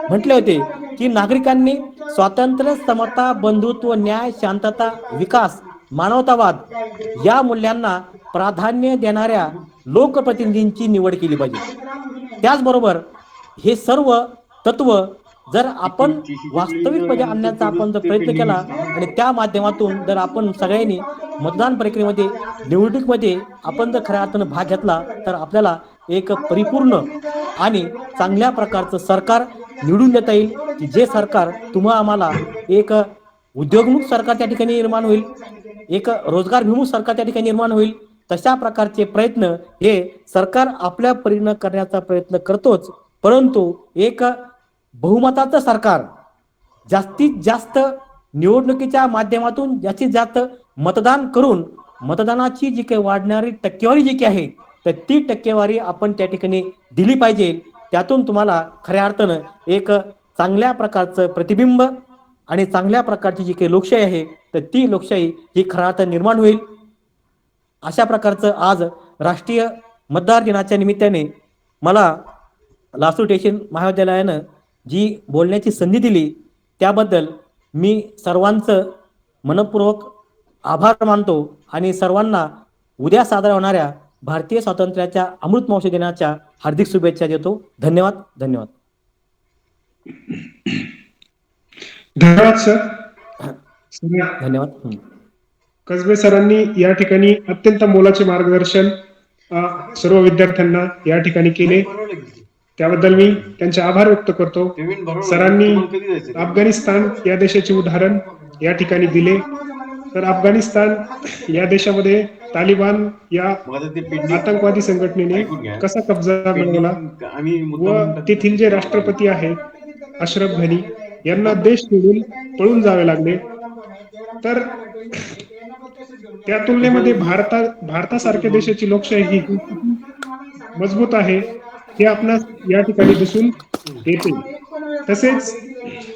म्हटले होते की नागरिकांनी स्वातंत्र्य, समता, बंधुत्व, न्याय, शांतता, विकास, मानवतावाद या मूल्यांना प्राधान्य देणाऱ्या लोकप्रतिनिधींची निवड केली पाहिजे. त्याचबरोबर हे सर्व तत्व जर आपण वास्तविकपणे आणण्याचा आपण जर प्रयत्न केला आणि त्या माध्यमातून जर आपण सगळ्यांनी मतदान प्रक्रियेमध्ये, निवडणुकीमध्ये आपण जर खऱ्या अर्थानं भाग घेतला तर आपल्याला एक परिपूर्ण आणि चांगल्या प्रकारचं सरकार निवडून देता येईल की जे सरकार आम्हाला एक उद्योगमुख सरकार त्या ठिकाणी निर्माण होईल, एक रोजगारभिमुख सरकार त्या ठिकाणी निर्माण होईल. तशा प्रकारचे प्रयत्न हे सरकार आपल्या परीने करण्याचा प्रयत्न करतोच, परंतु एक बहुमताचं सरकार जास्तीत जास्त निवडणुकीच्या माध्यमातून जास्तीत जास्त मतदान करून मतदानाची जी काही वाढणारी टक्केवारी जी काही आहे तर ती टक्केवारी आपण त्या ठिकाणी दिली पाहिजे. त्यातून तुम्हाला खऱ्या अर्थानं एक चांगल्या प्रकारचं प्रतिबिंब आणि चांगल्या प्रकारची जी काही लोकशाही आहे तर ती लोकशाही ही खऱ्या अर्थानं निर्माण होईल. अशा प्रकारचं आज राष्ट्रीय मतदार दिनाच्या निमित्ताने मला लासूर स्टेशन महाविद्यालयानं जी बोलण्याची संधी दिली त्याबद्दल मी सर्वांचं मनपूर्वक आभार मानतो आणि सर्वांना उद्या साजरा होणाऱ्या भारतीय स्वातंत्र्याच्या अमृत महोत्सव दिनाच्या हार्दिक शुभेच्छा देतो. धन्यवाद. धन्यवाद सर. धन्यवाद. कसबे सरांनी या ठिकाणी अत्यंत मोलाचे मार्गदर्शन सर्व विद्यार्थ्यांना या ठिकाणी केले, त्याबद्दल मी त्यांचे आभार व्यक्त करतो. सरांनी अफगाणिस्तान या देशाचे उदाहरण या ठिकाणी दिले. तर अफगाणिस्तान या देशामध्ये तालिबान या आतंकवादी संघटनेने कसा कब्जा मिळवला व तेथील जे राष्ट्रपती आहेत अशरफ घनी यांना देश सोडून पळून जावे लागले. तर त्या तुलनेमध्ये भारतासारख्या देशाची लोकशाही ही मजबूत आहे हे आपणास या ठिकाणी दिसून येते. तसेच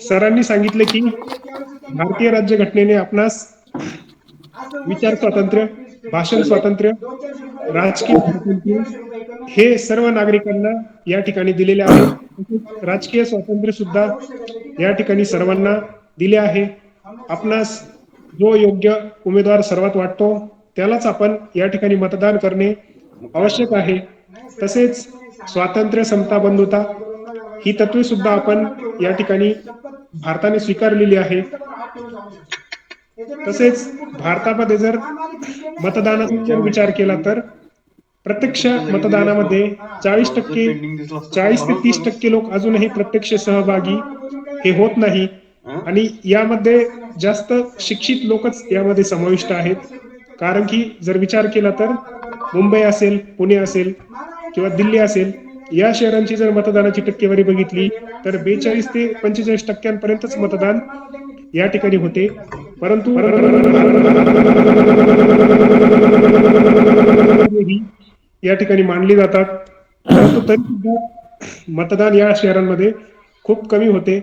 सरांनी सांगितले की भारतीय राज्यघटनेने आपणास विचार स्वातंत्र्य, भाषण स्वातंत्र्य, राजकीय स्वातंत्र्य हे सर्व नागरिकांना या ठिकाणी दिलेले आहे. राजकीय स्वातंत्र्य सुद्धा या ठिकाणी सर्वांना दिले आहे. आपणास जो योग्य उमेदवार सर्वात वाटतो त्यालाच आपण या ठिकाणी मतदान करणे आवश्यक आहे. तसेच स्वातंत्र्य, समता, बंधुता ही तत्वे सुद्धा आपण या ठिकाणी भारताने स्वीकारलेली आहे. तसेच भारतामध्ये जर मतदानाचा जर विचार केला तर प्रत्यक्ष मतदानामध्ये 40% ते 30% लोक अजूनही प्रत्यक्ष सहभागी हे होत नाही आणि यामध्ये जास्त शिक्षित लोकच यामध्ये समाविष्ट आहेत. कारण की जर विचार केला तर मुंबई असेल, पुणे असेल किंवा दिल्ली असेल या शहरांची जर मतदानाची टक्केवारी बघितली तर 42 ते 45% मतदान या ठिकाणी होते. परंतु या ठिकाणी मानली जातात, परंतु तरी सुद्धा मतदान या शहरांमध्ये खूप कमी होते.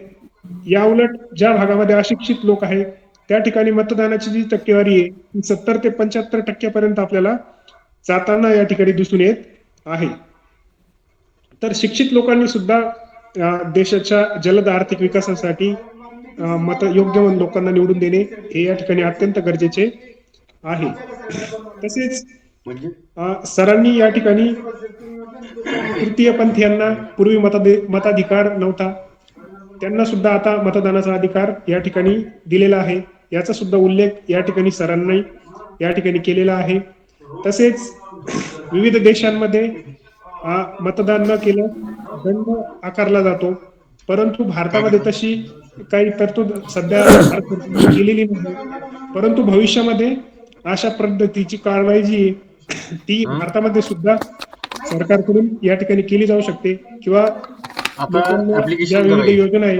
या उलट ज्या भागामध्ये अशिक्षित लोक आहेत त्या ठिकाणी मतदानाची जी टक्केवारी आहे ती 70 ते 75% आपल्याला जाताना या ठिकाणी दिसून येत आहे. तर शिक्षित लोकांनी सुद्धा देशाच्या जलद आर्थिक विकासासाठी योग्य लोकांना निवडून देणे हे या ठिकाणी अत्यंत गरजेचे आहे. तसेच म्हणजे सरांनी या ठिकाणी तृतीयपंथीयांना पूर्वी मताधिकार नव्हता, त्यांना सुद्धा आता मतदानाचा अधिकार या ठिकाणी दिलेला आहे. याचा सुद्धा उल्लेख या ठिकाणी सरांनी या ठिकाणी केलेला आहे. तसेच विविध देशांमध्ये मतदान न केलं दंड आकारला जातो, परंतु भारतामध्ये तशी काही तरतूद सध्या केलेली नाही. परंतु भविष्यामध्ये अशा पद्धतीची कारवाई जी आहे, ती भारतामध्ये सुद्धा सरकारकडून या ठिकाणी केली जाऊ शकते किंवा आता लोकांना ज्या ऍप्लिकेशन विविध करायचं योजना आहे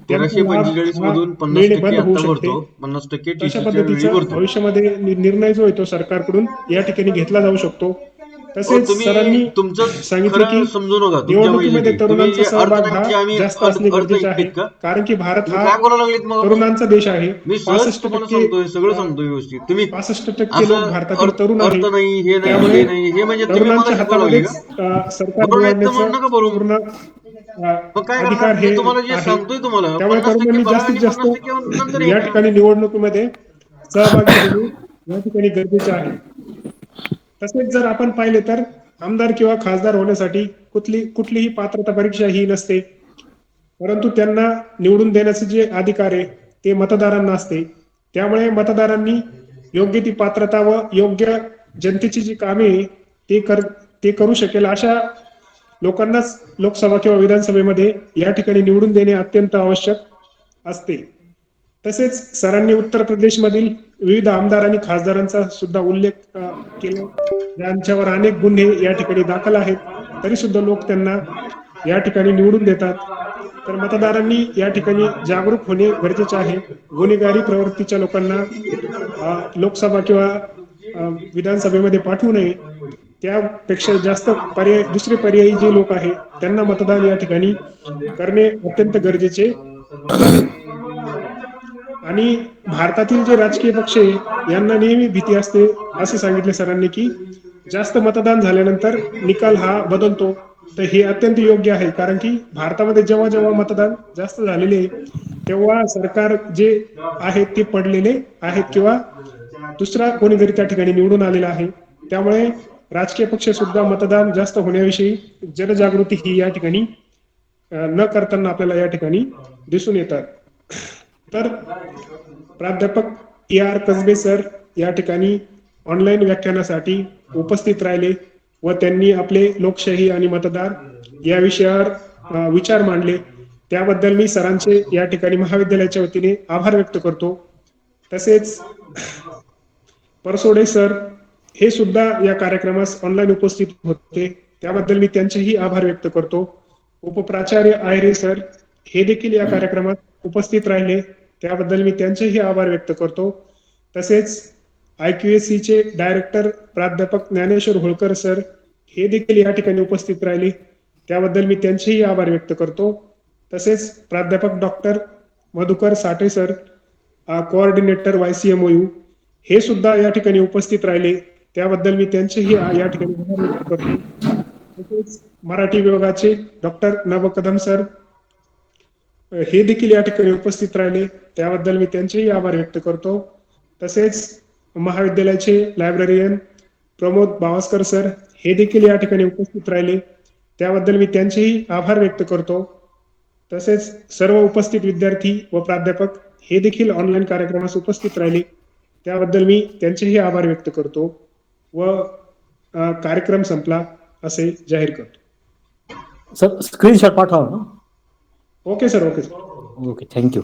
त्यांचा लाभ 1345 हा मधून 50% मिळणे बंद होऊ आता शकते. भरतो, 50% तशा टीसीच्या वेळी पद्धतीचा भरतो. भविष्यामध्ये निर्णय जो आहे तो सरकारकडून या ठिकाणी घेतला जाऊ शकतो. तसेच तुम्ही सरांनी तुमचं सांगितलं की खरं समजू नका तुमच्या निवडणुकीमध्ये माहितीसाठी. तुम्ही तरुणांचा जे सहभाग अर्थ हा नक्की आम्ही जास्त असणे अर्थ गरजेचे आहे, ऐकतेत का? कारण की भारत तुम्ही हा काय बोलायला लागलेत मग? तरुणांचा देश आहे. मी सहज 65% तुम्हाला सांगतोय, सगळं सांगतोय व्यवस्थित. तुम्ही 65% लोक असं भारतातील तरुण अर्थ आहे. नाही, हे नाही, त्यामुळे हे नाही, हे म्हणजे तुम्ही तरुणांच्या मगाशी बोलावली हातामध्येच का? सरकार भरून येत तर निवडण्याचं म्हणू नका भरून. पूर्ण मग काय अधिकार करणार? हे मी तुम्हाला जे आहे. सांगतोय तुम्हाला त्यामुळे 50% तरुणांनी भरा जास्तीत आणि जास्त 50% नंतर या हे करा. ठिकाणी निवडणुकीमध्ये सहभागी होणे या ठिकाणी गरजेचे आहे. तसेच जर आपण पाहिले तर आमदार किंवा खासदार होण्यासाठी कुठलीही पात्रता परीक्षा ही नसते, परंतु त्यांना निवडून देण्याचे जे अधिकार आहे ते मतदारांना असते. त्यामुळे मतदारांनी योग्य ती पात्रता व योग्य जनतेची जी कामे आहे ते करू शकेल अशा लोकांनाच लोकसभा किंवा विधानसभेमध्ये या ठिकाणी निवडून देणे अत्यंत आवश्यक असते. तसेच सरांनी उत्तर प्रदेशमधील विविध आमदार आणि खासदारांचा सुद्धा उल्लेख केला, ज्यांच्यावर अनेक गुन्हे या ठिकाणी दाखल आहेत, तरी सुद्धा लोक त्यांना या ठिकाणी निवडून देतात. तर मतदारांनी या ठिकाणी जागरूक होणे गरजेचे आहे. गुन्हेगारी प्रवृत्तीच्या लोकांना लोकसभा किंवा विधानसभेमध्ये पाठवू नये. त्यापेक्षा जास्त दुसरे पर्यायी जे लोक आहेत त्यांना मतदान या ठिकाणी करणे अत्यंत गरजेचे आहे. आणि भारतातील जे राजकीय पक्ष आहे यांना नेहमी भीती असते असे सांगितले सरांनी की जास्त मतदान झाल्यानंतर निकाल हा बदलतो. तर हे अत्यंत योग्य आहे, कारण की भारतामध्ये जेव्हा जेव्हा मतदान जास्त झालेले आहे तेव्हा सरकार जे आहे ते पडलेले आहेत किंवा दुसरा कोणीतरी त्या ठिकाणी निवडून आलेला आहे. त्यामुळे राजकीय पक्ष सुद्धा मतदान जास्त होण्याविषयी जनजागृती ही या ठिकाणी न करताना आपल्याला या ठिकाणी दिसून येतात. तर प्राध्यापक AR कसबे सर या ठिकाणी ऑनलाईन व्याख्यानासाठी उपस्थित राहिले व त्यांनी आपले लोकशाही आणि मतदार या विषयावर विचार मांडले. त्याबद्दल मी सरांचे या ठिकाणी महाविद्यालयाच्या वतीने आभार व्यक्त करतो. तसेच परसोडे सर हे सुद्धा या कार्यक्रमास ऑनलाईन उपस्थित होते, त्याबद्दल मी त्यांचेही आभार व्यक्त करतो. उपप्राचार्य आयरे सर हे देखील या कार्यक्रमात उपस्थित राहिले, त्याबद्दल मी त्यांचेही आभार व्यक्त करतो. तसेच IQAC चे डायरेक्टर प्राध्यापक ज्ञानेश्वर होळकर सर हे देखील या ठिकाणी उपस्थित राहिले, त्याबद्दल मी त्यांचेही आभार व्यक्त करतो. तसेच प्राध्यापक डॉक्टर मधुकर साठे सर कोऑर्डिनेटर YCMOU हे सुद्धा या ठिकाणी उपस्थित राहिले, त्याबद्दल मी त्यांचेही या ठिकाणी आभार व्यक्त करतो. तसेच मराठी विभागाचे डॉक्टर नभ कदम सर हे देखील या ठिकाणी उपस्थित राहिले, त्याबद्दल मी त्यांचेही आभार व्यक्त करतो. तसेच महाविद्यालयाचे लायब्ररियन प्रमोद बावस्कर सर हे देखील या ठिकाणी उपस्थित राहिले, त्याबद्दल मी त्यांचेही आभार व्यक्त करतो. तसेच सर्व उपस्थित विद्यार्थी व प्राध्यापक हे देखील ऑनलाईन कार्यक्रमास उपस्थित राहिले, त्याबद्दल मी त्यांचेही आभार व्यक्त करतो व कार्यक्रम संपला असे जाहीर करतो. सर स्क्रीनशॉट पाठवा ना. Okay sir. Okay sir. Okay, thank you.